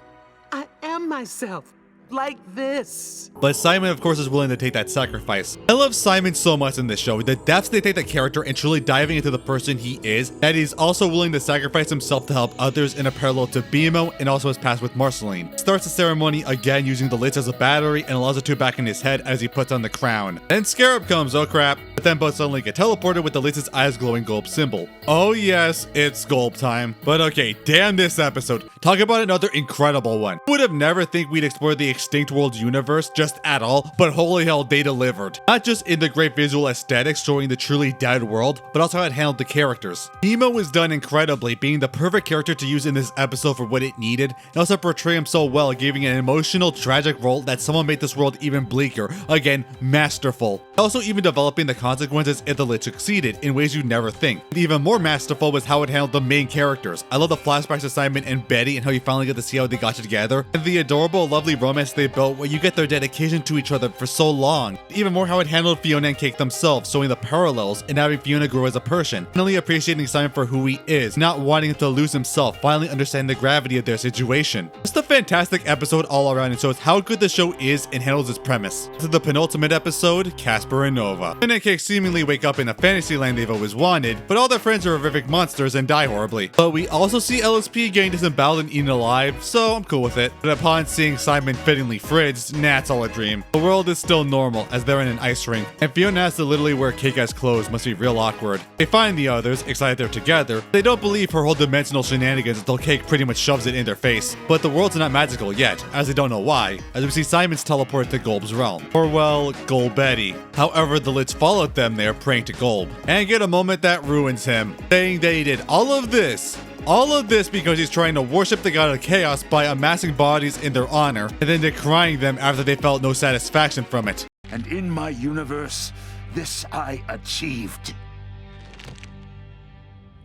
I am myself. Like this. But Simon, of course, is willing to take that sacrifice. I love Simon so much in this show, the depths they take the character and truly diving into the person he is, that he's also willing to sacrifice himself to help others in a parallel to BMO and also his past with Marceline. Starts the ceremony again using the Lich as a battery and allows the two back in his head as he puts on the crown. Then Scarab comes, oh crap, but then both suddenly get teleported with the Lich's eyes glowing gold symbol. Oh yes, it's gold time. But okay, damn this episode. Talk about another incredible one. Would have never think we'd explore the extinct world universe just at all, but holy hell, they delivered. Not just in the great visual aesthetics showing the truly dead world, but also how it handled the characters. Nemo was done incredibly, being the perfect character to use in this episode for what it needed, and also portray him so well, giving an emotional, tragic role that someone made this world even bleaker. Again, masterful. Also even developing the consequences if the Lich succeeded in ways you'd never think. And even more masterful was how it handled the main characters. I love the flashbacks to Simon and Betty and how you finally get to see how they got together, and the adorable, lovely romance they built where you get their dedication to each other for so long. Even more how it handled Fiona and Cake themselves, showing the parallels and having Fiona grow as a person, finally appreciating Simon for who he is, not wanting him to lose himself, finally understanding the gravity of their situation. Just a fantastic episode all around and shows how good the show is and handles its premise. To the penultimate episode, Casper and Nova. Fiona and Cake seemingly wake up in a fantasy land they've always wanted, but all their friends are horrific monsters and die horribly. But we also see LSP getting disemboweled and eaten alive, so I'm cool with it. But upon seeing Simon fittingly fritzed, nah, it's all a dream. The world is still normal as they're in an ice rink, and Fiona has to literally wear Cake as clothes, must be real awkward. They find the others, excited they're together. They don't believe her whole dimensional shenanigans until Cake pretty much shoves it in their face. But the world's not magical yet, as they don't know why, as we see Simon's teleport to Golb's realm. Or well, Golbetti. However, the Lich followed them there, praying to Golb, and get a moment that ruins him, saying that he did all of this because he's trying to worship the god of chaos by amassing bodies in their honor, and then decrying them after they felt no satisfaction from it. And in my universe, this I achieved.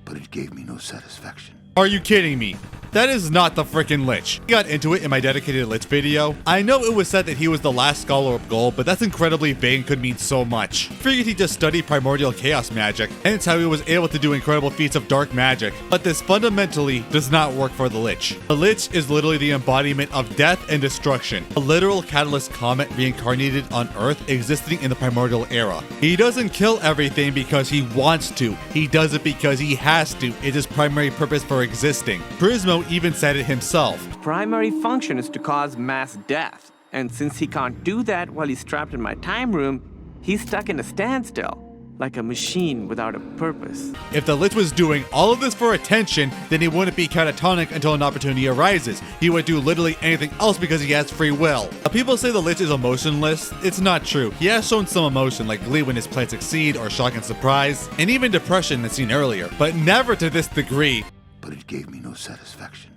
But it gave me no satisfaction. Are you kidding me? That is not the frickin' Lich. I got into it in my dedicated Lich video. I know it was said that he was the last scholar of Gold, but that's incredibly vague and could mean so much. I figured he just studied primordial chaos magic, and it's how he was able to do incredible feats of dark magic. But this fundamentally does not work for the Lich. The Lich is literally the embodiment of death and destruction. A literal catalyst comet reincarnated on Earth existing in the primordial era. He doesn't kill everything because he wants to. He does it because he has to. It's his primary purpose for existing. Prismo even said it himself. Primary function is to cause mass death, and since he can't do that while he's trapped in my time room, he's stuck in a standstill, like a machine without a purpose. If the Lich was doing all of this for attention, then he wouldn't be catatonic until an opportunity arises. He would do literally anything else because he has free will. People say the Lich is emotionless. It's not true. He has shown some emotion, like glee when his plans succeed, or shock and surprise, and even depression as seen earlier, but never to this degree. But it gave me no satisfaction.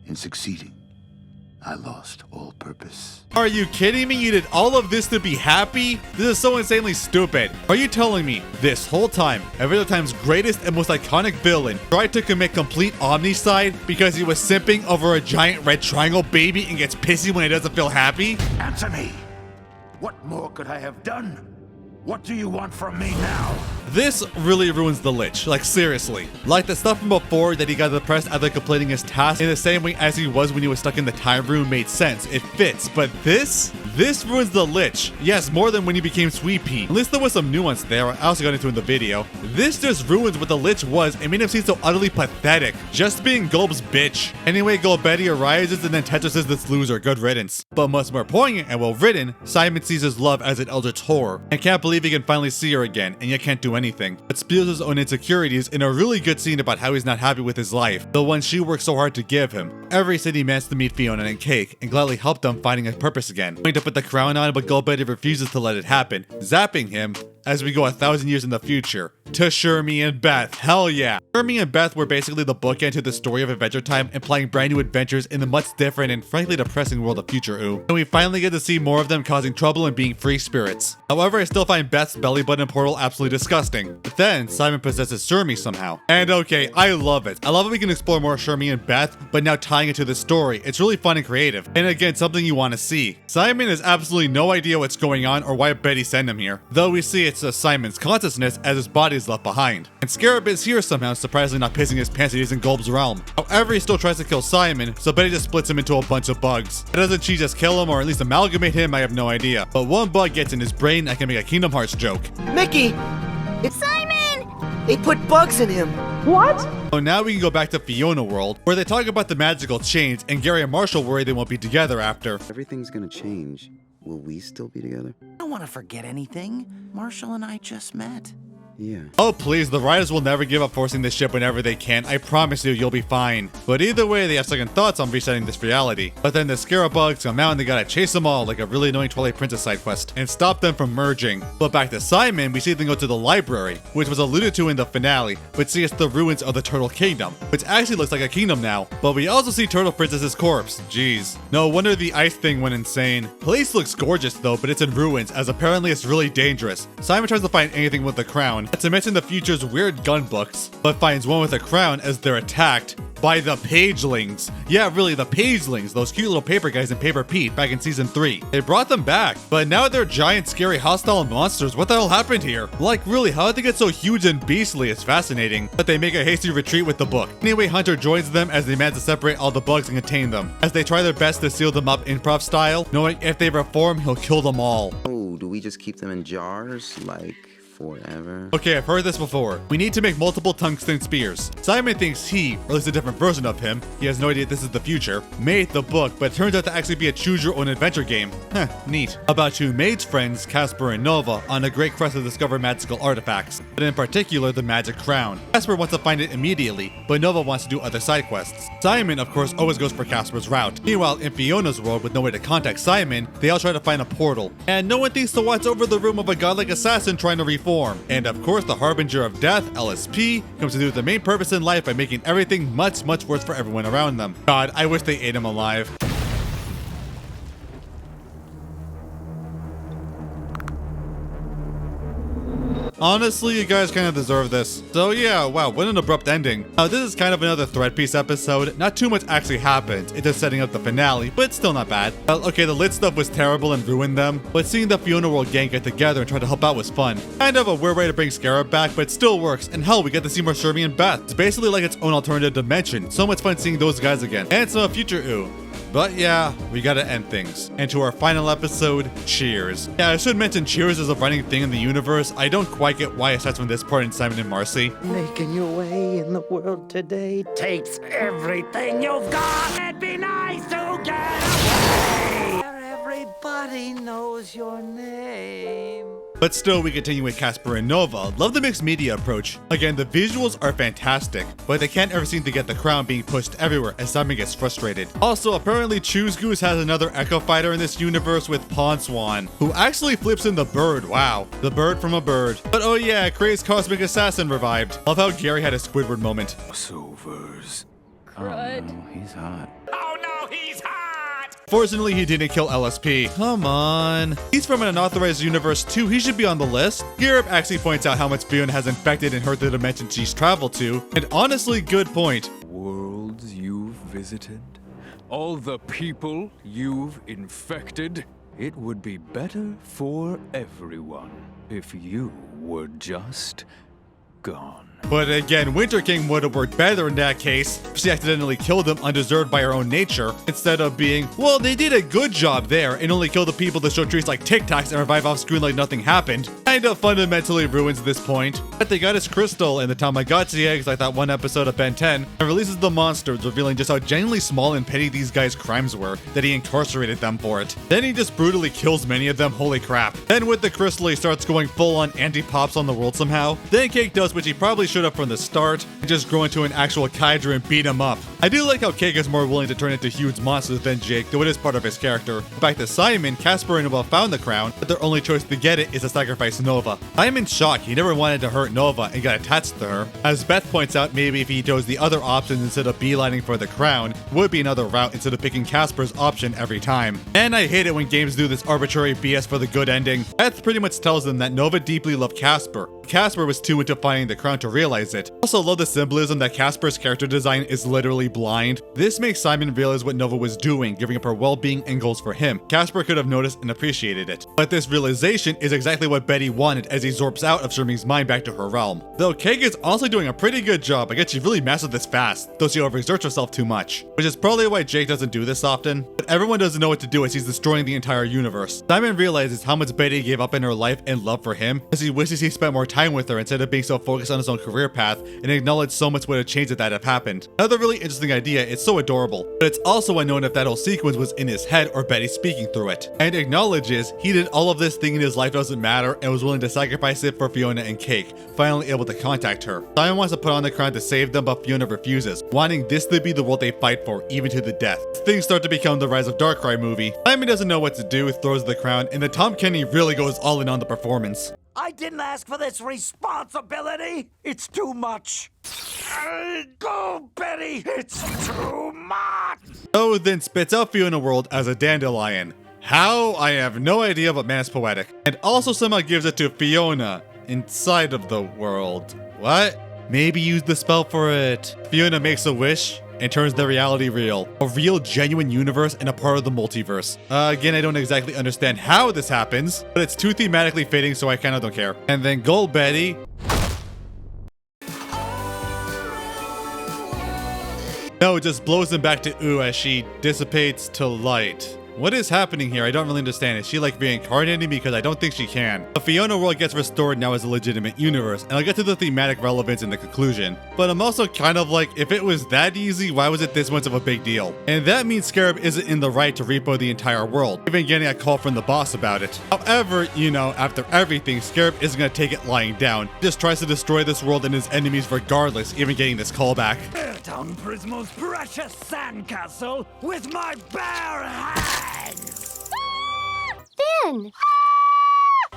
In succeeding, I lost all purpose. Are you kidding me? You did all of this to be happy? This is so insanely stupid. Are you telling me this whole time, Adventure Time's greatest and most iconic villain tried to commit complete omnicide because he was simping over a giant red triangle baby and gets pissy when he doesn't feel happy? Answer me! What more could I have done? What do you want from me now? This really ruins the Lich, like seriously. Like the stuff from before that he got depressed after completing his task in the same way as he was when he was stuck in the time room made sense, it fits, but this ruins the Lich. Yes, more than when he became Sweet Pea. At least there was some nuance there, I also got into in the video. This just ruins what the Lich was and made him seem so utterly pathetic, just being Golb's bitch. Anyway, Golbetti arises and then Tetris is this loser, good riddance. But much more poignant and well written, Simon sees his love as an eldritch horror, and can't believe he can finally see her again, and yet can't do anything, but spills his own insecurities in a really good scene about how he's not happy with his life, the one she worked so hard to give him. Every city managed to meet Fiona and Cake, and gladly helped them finding his purpose again. Going to put the crown on, but Golbetti refuses to let it happen, zapping him as we go 1,000 years in the future, to Shermie and Beth. Hell yeah! Shermie and Beth were basically the bookend to the story of Adventure Time, implying brand new adventures in the much different and frankly depressing world of Future Ooh. And we finally get to see more of them causing trouble and being free spirits. However, I still find Beth's belly button portal absolutely disgusting. But then, Simon possesses Shermie somehow. And okay, I love it. I love that we can explore more Shermie and Beth, but now tying it to the story. It's really fun and creative. And again, something you want to see. Simon has absolutely no idea what's going on or why Betty sent him here. Though we see it's Simon's consciousness as his body is left behind. And Scarab is here somehow, surprisingly not pissing his pants that he's in Golb's realm. However, he still tries to kill Simon, so Betty just splits him into a bunch of bugs. Doesn't she just kill him or at least amalgamate him? I have no idea. But one bug gets in his brain that can make a Kingdom Hearts joke. Mickey! It's Simon! They put bugs in him. What? So now we can go back to Fiona World, where they talk about the magical chains, and Gary and Marshall worry they won't be together after. Everything's gonna change. Will we still be together? I don't want to forget anything. Marshall and I just met. Yeah. Oh please, the riders will never give up forcing this ship whenever they can. I promise you, you'll be fine. But either way, they have second thoughts on resetting this reality. But then the scarab bugs come out and they gotta chase them all like a really annoying Twilight Princess side quest and stop them from merging. But back to Simon, we see them go to the library, which was alluded to in the finale, but see it's the ruins of the Turtle Kingdom, which actually looks like a kingdom now. But we also see Turtle Princess's corpse. Jeez. No wonder the ice thing went insane. Place looks gorgeous though, but it's in ruins as apparently it's really dangerous. Simon tries to find anything with the crown, not to mention the future's weird gun books, but finds one with a crown as they're attacked by the Pagelings. Yeah, really, the Pagelings, those cute little paper guys in Paper Pete back in season 3. They brought them back, but now they're giant, scary, hostile monsters. What the hell happened here? Like, really, how did they get so huge and beastly? It's fascinating. But they make a hasty retreat with the book. Anyway, Hunter joins them as they manage to separate all the bugs and contain them, as they try their best to seal them up improv style, knowing if they reform, he'll kill them all. Oh, do we just keep them in jars, like, forever? Okay, I've heard this before. We need to make multiple tungsten spears. Simon thinks he, or at least a different version of him, he has no idea this is the future, made the book, but it turns out to actually be a choose your own adventure game. Huh, neat. About two mage friends, Casper and Nova, on a great quest to discover magical artifacts, but in particular the magic crown. Casper wants to find it immediately, but Nova wants to do other side quests. Simon, of course, always goes for Casper's route. Meanwhile, in Fiona's world, with no way to contact Simon, they all try to find a portal, and no one thinks to watch over the room of a godlike assassin trying to reform. And of course, the Harbinger of Death, LSP, comes to do the main purpose in life by making everything much, much worse for everyone around them. God, I wish they ate him alive. Honestly, you guys kind of deserve this. So yeah, wow, what an abrupt ending. Now this is kind of another thread piece episode. Not too much actually happened. It's just setting up the finale, but it's still not bad. Well, okay, the lit stuff was terrible and ruined them, but seeing the Fiona World gang get together and try to help out was fun. Kind of a weird way to bring Scarab back, but it still works. And hell, we get to see more Shermie and Beth. It's basically like its own alternative dimension. So much fun seeing those guys again. And some future ooh. But yeah, we gotta end things. And to our final episode, Cheers. Yeah, I should mention Cheers is a running thing in the universe. I don't quite get why it starts from this part in Simon and Marcy. Making your way in the world today takes everything you've got. It'd be nice to get away where everybody knows your name. But still, we continue with Casper and Nova. Love the mixed media approach. Again, the visuals are fantastic, but they can't ever seem to get the crown being pushed everywhere as Simon gets frustrated. Also, apparently Choose Goose has another Echo Fighter in this universe with Pawn Swan, who actually flips in the bird. Wow, the bird from a bird. But oh yeah, Crazed Cosmic Assassin revived. Love how Gary had a Squidward moment. Crossovers. Crud. Oh, no, he's hot. Oh no, he's hot! Fortunately, he didn't kill LSP. Come on. He's from an unauthorized universe too. He should be on the list. Garrett actually points out how much Fion has infected and hurt the dimension she's traveled to. And honestly, good point. Worlds you've visited, all the people you've infected. It would be better for everyone if you were just gone. But again, Winter King would have worked better in that case. She accidentally killed him undeserved by her own nature, instead of being, well, they did a good job there and only killed the people to show trees like Tic Tacs and revive off screen like nothing happened. Kinda fundamentally ruins this point. But they got his crystal and the Tamagotchi eggs like that one episode of Ben 10, and releases the monsters, revealing just how genuinely small and petty these guys' crimes were, that he incarcerated them for it. Then he just brutally kills many of them, holy crap. Then with the crystal he starts going full on anti-pops on the world somehow. Then Cake does what he probably should have from the start, and just grow into an actual Kaiju and beat him up. I do like how Cake is more willing to turn into huge monsters than Jake, though it is part of his character. Back to Simon, Casper and Nova found the crown, but their only choice to get it is to sacrifice Nova. Simon's shocked, he never wanted to hurt Nova and got attached to her. As Beth points out, maybe if he chose the other options instead of beelining for the crown, would be another route instead of picking Casper's option every time. And I hate it when games do this arbitrary BS for the good ending. Beth pretty much tells them that Nova deeply loved Casper. Casper was too into finding the crown to realize it. Also love the symbolism that Casper's character design is literally blind. This makes Simon realize what Nova was doing, giving up her well-being and goals for him. Casper could have noticed and appreciated it. But this realization is exactly what Betty wanted as he zorps out of Shermie's mind back to her realm. Though Cake is honestly doing a pretty good job, I guess she really mastered this fast, though she overexerts herself too much. Which is probably why Jake doesn't do this often. But everyone doesn't know what to do as he's destroying the entire universe. Simon realizes how much Betty gave up in her life and love for him, as he wishes he spent more time with her instead of being so focused on his own career path and acknowledge so much would have changed if that had happened. Another really interesting idea, it's so adorable, but it's also unknown if that whole sequence was in his head or Betty speaking through it. And acknowledges he did all of this thinking his life doesn't matter and was willing to sacrifice it for Fiona and Cake, finally able to contact her. Simon wants to put on the crown to save them, but Fiona refuses, wanting this to be the world they fight for, even to the death. Things start to become the Rise of Darkrai movie. Simon doesn't know what to do, throws the crown, and then Tom Kenny really goes all in on the performance. I didn't ask for this responsibility. It's too much. Go, Betty. It's too much. So then spits out Fiona World as a dandelion. How? I have no idea, but man, it's poetic. And also somehow gives it to Fiona inside of the world. What? Maybe use the spell for it. Fiona makes a wish and turns the reality real. A real, genuine universe and a part of the multiverse. Again, I don't exactly understand how this happens, but it's too thematically fitting, so I kinda don't care. And then Gold Betty. No, it just blows him back to ooh as she dissipates to light. What is happening here? I don't really understand. Is she like reincarnating? Because I don't think she can. The Fiona world gets restored now as a legitimate universe, and I'll get to the thematic relevance in the conclusion. But I'm also kind of like, if it was that easy, why was it this much of a big deal? And that means Scarab isn't in the right to repo the entire world, even getting a call from the boss about it. However, you know, after everything, Scarab isn't gonna take it lying down. He just tries to destroy this world and his enemies regardless, even getting this call back. Tear down Prismo's precious sandcastle with my bare hands. Finn!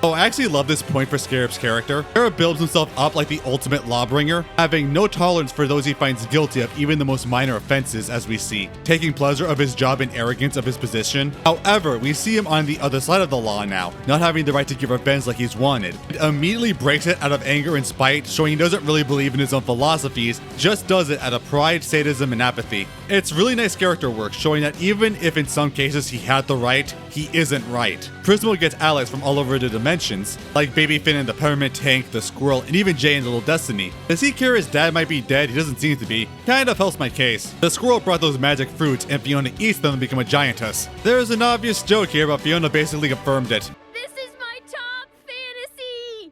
Oh, I actually love this point for Scarab's character. Scarab builds himself up like the ultimate lawbringer, having no tolerance for those he finds guilty of even the most minor offenses, as we see, taking pleasure of his job and arrogance of his position. However, we see him on the other side of the law now, not having the right to give revenge like he's wanted. He immediately breaks it out of anger and spite, showing he doesn't really believe in his own philosophies, just does it out of pride, sadism, and apathy. It's really nice character work, showing that even if in some cases he had the right, he isn't right. Prismo gets allies from all over the dimensions, like Baby Finn and the Peppermint Tank, the Squirrel, and even Jay and Little Destiny. Does he care his dad might be dead? He doesn't seem to be. Kind of helps my case. The Squirrel brought those magic fruits, and Fiona eats them and become a giantess. There's an obvious joke here, but Fiona basically confirmed it.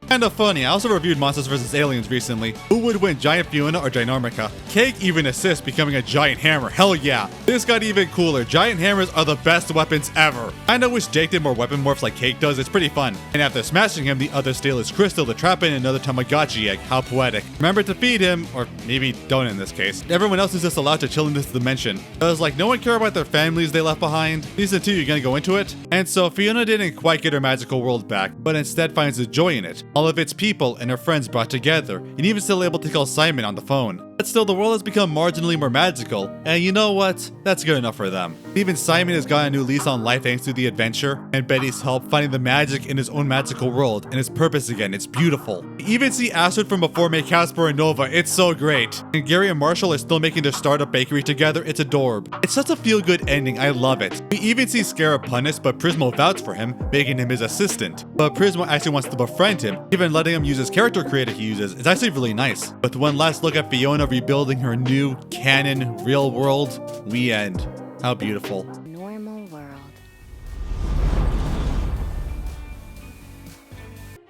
Kinda funny, I also reviewed Monsters vs. Aliens recently. Who would win, Giant Fiona or Ginormica? Cake even assists becoming a giant hammer, hell yeah. This got even cooler, giant hammers are the best weapons ever. I know wish Jake did more weapon morphs like Cake does, it's pretty fun. And after smashing him, the other steal his crystal to trap in another Tamagotchi egg, how poetic. Remember to feed him, or maybe don't in this case. Everyone else is just allowed to chill in this dimension. Does like no one care about their families they left behind? Season 2, you're gonna go into it? And so Fiona didn't quite get her magical world back, but instead finds the joy in it. All of its people and her friends brought together, and even still able to call Simon on the phone. But still, the world has become marginally more magical, and you know what? That's good enough for them. Even Simon has got a new lease on life thanks to the adventure, and Betty's help finding the magic in his own magical world, and his purpose again, it's beautiful. We even see Astrid from before make Casper and Nova, it's so great. And Gary and Marshall are still making their startup bakery together, it's adorable. It's such a feel-good ending, I love it. We even see Scarab punished, but Prismo vouched for him, making him his assistant. But Prismo actually wants to befriend him, even letting him use his character creator he uses. It's actually really nice. With one last look at Fiona rebuilding her new canon real world, we end. How beautiful. Normal world.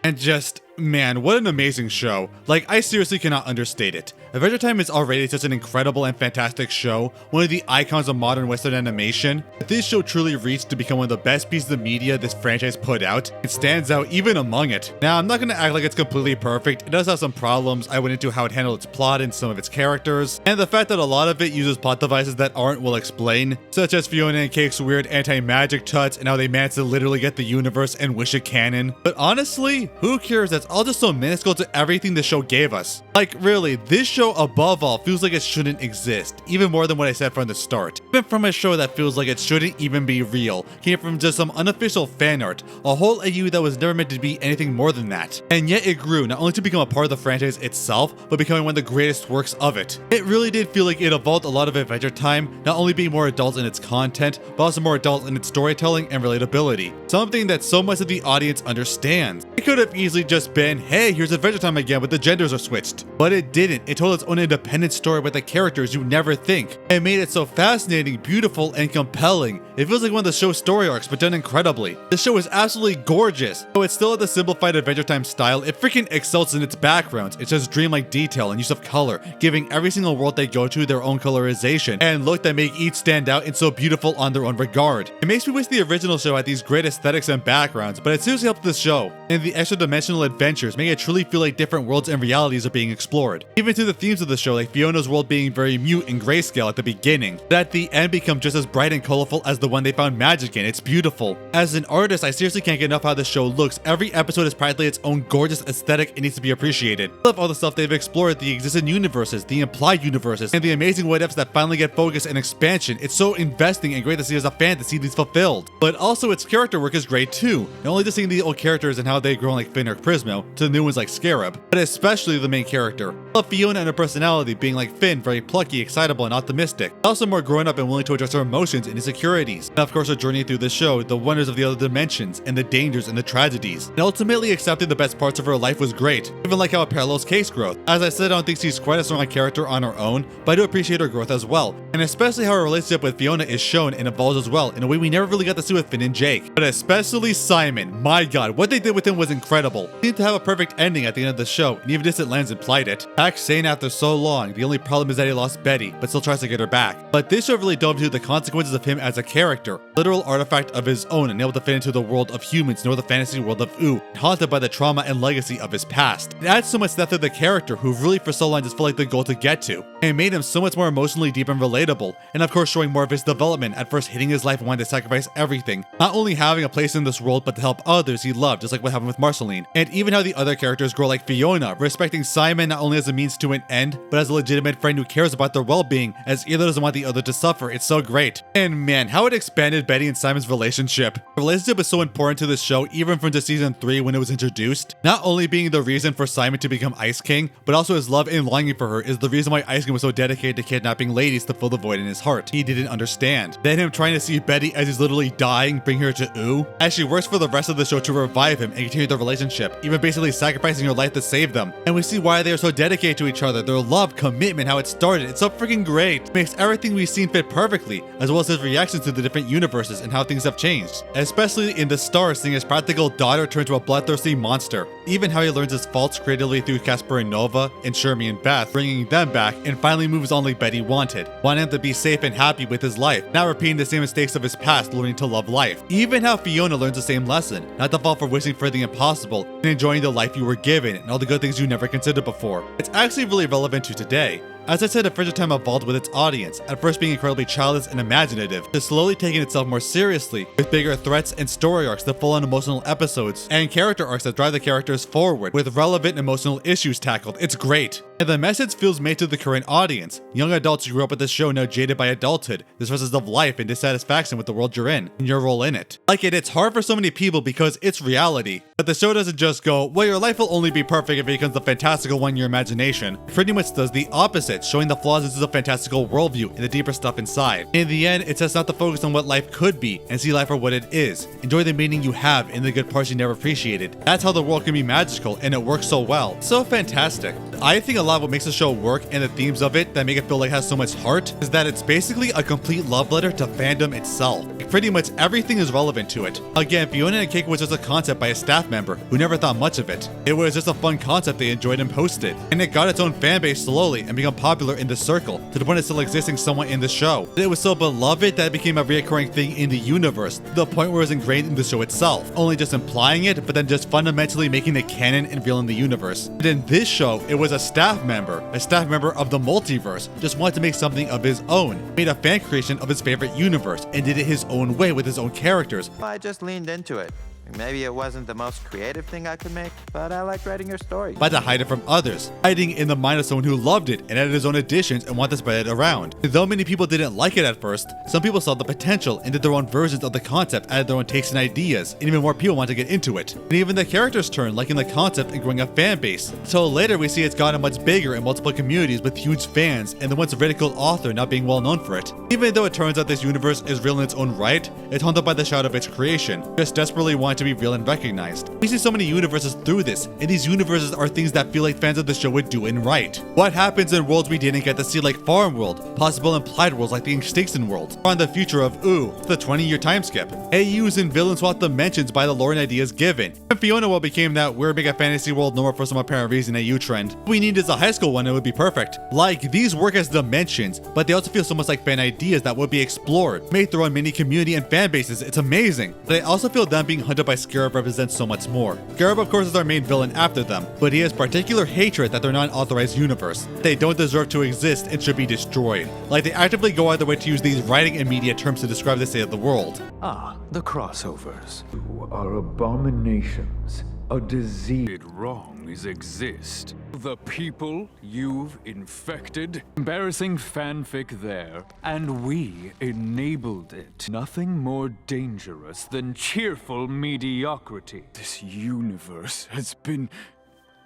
And just, man, what an amazing show. Like, I seriously cannot understate it. Adventure Time is already such an incredible and fantastic show, one of the icons of modern Western animation. This show truly reached to become one of the best pieces of media this franchise put out. It stands out even among it. Now, I'm not going to act like it's completely perfect. It does have some problems. I went into how it handled its plot and some of its characters, and the fact that a lot of it uses plot devices that aren't well explained, such as Fiona and Cake's weird anti-magic touch and how they managed to literally get the universe and wish it canon. But honestly, who cares? That's all just so minuscule to everything the show gave us. Like, really, this show above all feels like it shouldn't exist, even more than what I said from the start. Even from a show that feels like it shouldn't even be real, came from just some unofficial fan art, a whole AU that was never meant to be anything more than that. And yet it grew, not only to become a part of the franchise itself, but becoming one of the greatest works of it. It really did feel like it evolved a lot of Adventure Time, not only being more adult in its content, but also more adult in its storytelling and relatability. Something that so much of the audience understands. It could have easily just been been, hey, here's Adventure Time again, but the genders are switched. But it didn't. It told its own independent story with the characters you never think. It made it so fascinating, beautiful, and compelling. It feels like one of the show's story arcs, but done incredibly. The show is absolutely gorgeous. Though it's still at the simplified Adventure Time style, it freaking excels in its backgrounds. It has dreamlike detail and use of color, giving every single world they go to their own colorization and look that make each stand out and so beautiful on their own regard. It makes me wish the original show had these great aesthetics and backgrounds, but it seriously helps this show. And the extra dimensional adventures make it truly feel like different worlds and realities are being explored. Even to the themes of the show, like Fiona's world being very mute and grayscale at the beginning, that at the end become just as bright and colorful as the one they found magic in. It's beautiful. As an artist, I seriously can't get enough how the show looks. Every episode is practically its own gorgeous aesthetic and needs to be appreciated. I love all the stuff they've explored, the existing universes, the implied universes, and the amazing what-ifs that finally get focus and expansion. It's so investing and great to see as a fan to see these fulfilled. But also its character work is great too. Not only just seeing the old characters and how they've grown like Finn or Prismo, to the new ones like Scarab, but especially the main character. I love Fiona and her personality being like Finn, very plucky, excitable, and optimistic. Also more grown up and willing to address her emotions and insecurities. And of course her journey through the show, the wonders of the other dimensions, and the dangers and the tragedies. And ultimately accepting the best parts of her life was great. Even like how it parallels Cake's growth. As I said, I don't think she's quite a strong character on her own, but I do appreciate her growth as well. And especially how her relationship with Fiona is shown and evolves as well, in a way we never really got to see with Finn and Jake. But especially Simon, my god, what they did with him was incredible. Seemed to have a perfect ending at the end of the show, and even Distant Lands implied it. Pax saying after so long, the only problem is that he lost Betty, but still tries to get her back. But this show really dove into the consequences of him as a character, literal artifact of his own and able to fit into the world of humans nor the fantasy world of Ooh, haunted by the trauma and legacy of his past. It adds so much depth to the character who really for so long just felt like the goal to get to, and made him so much more emotionally deep and relatable, and of course showing more of his development, at first hating his life and wanting to sacrifice everything, not only having a place in this world but to help others he loved, just like what happened with Marceline. And even how the other characters grow like Fiona, respecting Simon not only as a means to an end, but as a legitimate friend who cares about their well-being, as either doesn't want the other to suffer. It's so great. And man, how it expanded Betty and Simon's relationship. The relationship is so important to this show, even from just season 3 when it was introduced. Not only being the reason for Simon to become Ice King, but also his love and longing for her is the reason why Ice King was so dedicated to kidnapping ladies to fill the void in his heart. He didn't understand. Then him trying to see Betty as he's literally dying, bring her to Ooh, as she works for the rest of the show to revive him and continue their relationship, even basically sacrificing her life to save them. And we see why they are so dedicated to each other, their love, commitment, how it started. It's so freaking great. It makes everything we've seen fit perfectly, as well as his reactions to the different universes and how things have changed. Especially in the stars, seeing his practical daughter turn to a bloodthirsty monster. Even how he learns his faults creatively through Casper and Nova, and Shermie and Beth, bringing them back, and finally moves on like Betty wanted, wanting him to be safe and happy with his life, not repeating the same mistakes of his past, learning to love life. Even how Fiona learns the same lesson, not to fall for wishing for the impossible, and enjoying the life you were given, and all the good things you never considered before. It's actually really relevant to today. As I said, Adventure Time evolved with its audience, at first being incredibly childish and imaginative, to slowly taking itself more seriously, with bigger threats and story arcs that full on emotional episodes, and character arcs that drive the characters forward, with relevant emotional issues tackled. It's great. And the message feels made to the current audience. Young adults who grew up with this show now jaded by adulthood, the stresses of life and dissatisfaction with the world you're in, and your role in it. Like it, it's hard for so many people because it's reality. But the show doesn't just go, well, your life will only be perfect if it becomes the fantastical one in your imagination. It pretty much does the opposite, showing the flaws into the fantastical worldview and the deeper stuff inside. In the end, it says not to focus on what life could be and see life for what it is. Enjoy the meaning you have and the good parts you never appreciated. That's how the world can be magical, and it works so well. So fantastic. I think a lot of what makes the show work and the themes of it that make it feel like it has so much heart is that it's basically a complete love letter to fandom itself. Like pretty much everything is relevant to it. Again, Fiona and Cake was just a concept by a staff member who never thought much of it. It was just a fun concept they enjoyed and posted, and it got its own fan base slowly and became popular in the circle to the point of still existing somewhat in the show. It was so beloved that it became a reoccurring thing in the universe, to the point where it was ingrained in the show itself, only just implying it, but then just fundamentally making it canon and real in the universe. And in this show, it was a staff member of the multiverse, just wanted to make something of his own, made a fan creation of his favorite universe, and did it his own way with his own characters. I just leaned into it. Maybe it wasn't the most creative thing I could make, but I like writing your story. But to hide it from others, hiding in the mind of someone who loved it and added his own additions and wanted to spread it around. Though many people didn't like it at first, some people saw the potential and did their own versions of the concept, added their own takes and ideas, and even more people wanted to get into it. And even the characters turned, liking the concept and growing a fan base. So later we see it's gotten much bigger in multiple communities with huge fans, and the once ridiculed author not being well known for it. Even though it turns out this universe is real in its own right, it's haunted by the shadow of its creation, just desperately wanting to be real and recognized. We see so many universes through this, and these universes are things that feel like fans of the show would do and right. What happens in worlds we didn't get to see, like Farm World, possible implied worlds like the Extinction world, or on the future of the 20-year time skip. AUs and villains swap dimensions by the lore and ideas given. And Fiona World became that we're big at fantasy world normal for some apparent reason AU trend. What we need is a high school one, it would be perfect. Like, these work as dimensions, but they also feel so much like fan ideas that would be explored, made their own mini community and fan bases. It's amazing. But I also feel them being hunted by Scarab represents so much more. Scarab of course is our main villain after them, but he has particular hatred that they're not an authorized universe. They don't deserve to exist and should be destroyed. Like, they actively go out of their way to use these writing and media terms to describe the state of the world. Ah, the crossovers. You are abominations. A diseased wrongs exist. The people you've infected. Embarrassing fanfic there. And we enabled it. Nothing more dangerous than cheerful mediocrity. This universe has been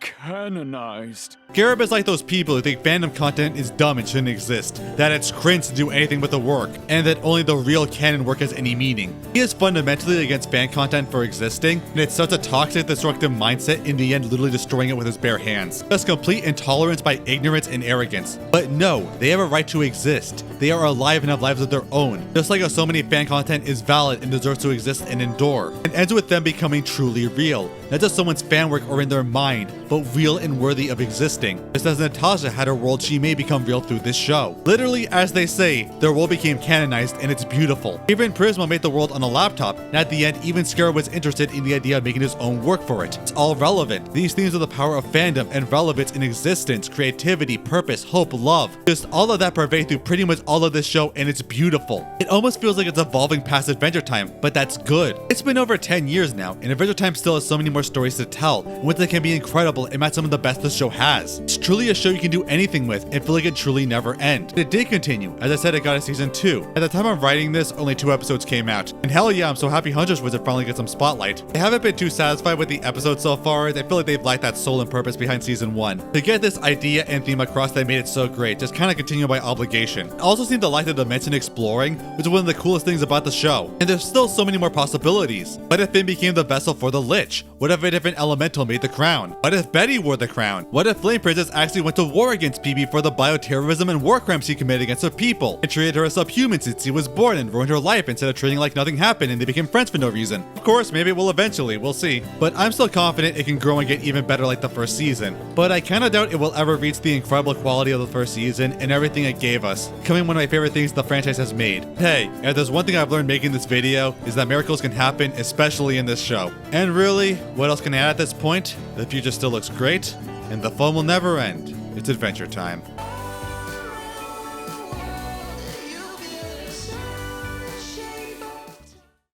canonized. Scarab is like those people who think fandom content is dumb and shouldn't exist, that it's cringe to do anything with the work, and that only the real canon work has any meaning. He is fundamentally against fan content for existing, and it's such a toxic, destructive mindset, in the end literally destroying it with his bare hands. That's complete intolerance by ignorance and arrogance. But no, they have a right to exist. They are alive and have lives of their own, just like how so many fan content is valid and deserves to exist and endure. It ends with them becoming truly real, not just someone's fan work or in their mind, but real and worthy of existing. Just as Natasha had her world she may become real through this show. Literally, as they say, their world became canonized and it's beautiful. Even Prismo made the world on a laptop, and at the end, even Scarab was interested in the idea of making his own work for it. It's all relevant. These themes are the power of fandom and relevance in existence, creativity, purpose, hope, love. Just all of that pervade through pretty much all of this show, and it's beautiful. It almost feels like it's evolving past Adventure Time, but that's good. It's been over 10 years now, and Adventure Time still has so many more stories to tell, which that can be incredible and match some of the best the show has. It's truly a show you can do anything with and feel like it truly never ends. It did continue. As I said, it got a season 2. At the time I'm writing this, only 2 episodes came out. And hell yeah, I'm so happy Hunter's Wizard finally gets some spotlight. I haven't been too satisfied with the episodes so far. I feel like they've lacked that soul and purpose behind season 1. To get this idea and theme across that made it so great, just kind of continue by obligation. I also seem to like the dimension exploring, which is one of the coolest things about the show. And there's still so many more possibilities. What if Finn became the vessel for the Lich? What if a different elemental made the crown? What if Betty wore the crown? What if Flame Princess actually went to war against PB for the bioterrorism and war crimes she committed against her people, and treated her as subhuman since she was born and ruined her life instead of treating like nothing happened and they became friends for no reason? Of course, maybe it will eventually, we'll see. But I'm still confident it can grow and get even better like the first season. But I kinda doubt it will ever reach the incredible quality of the first season and everything it gave us, becoming one of my favorite things the franchise has made. Hey, if there's one thing I've learned making this video, is that miracles can happen, especially in this show. And really, what else can I add at this point? The future still looks great, and the fun will never end. It's adventure time.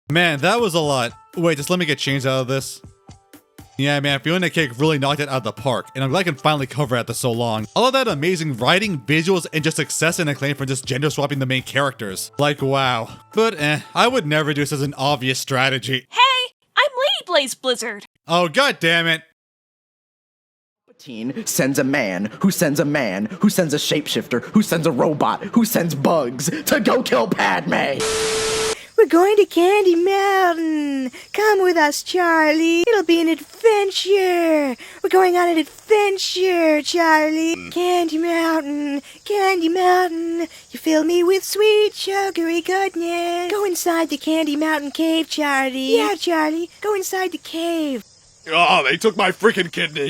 Man, that was a lot. Wait, just let me get changed out of this. Yeah, man, Fiona and Cake really knocked it out of the park, and I'm glad I can finally cover it after so long. All of that amazing writing, visuals, and just success and acclaim for just gender swapping the main characters. Like, wow. But I would never do this as an obvious strategy. Hey, I'm LadyBlazeBlizzard. Oh, god damn it. Sends a man, who sends a man, who sends a shapeshifter, who sends a robot, who sends bugs to go kill Padme. We're going to Candy Mountain. Come with us, Charlie. It'll be an adventure. We're going on an adventure, Charlie. Candy Mountain, Candy Mountain. You fill me with sweet, sugary goodness. Go inside the Candy Mountain cave, Charlie. Yeah, Charlie. Go inside the cave. Oh, they took my freaking kidney.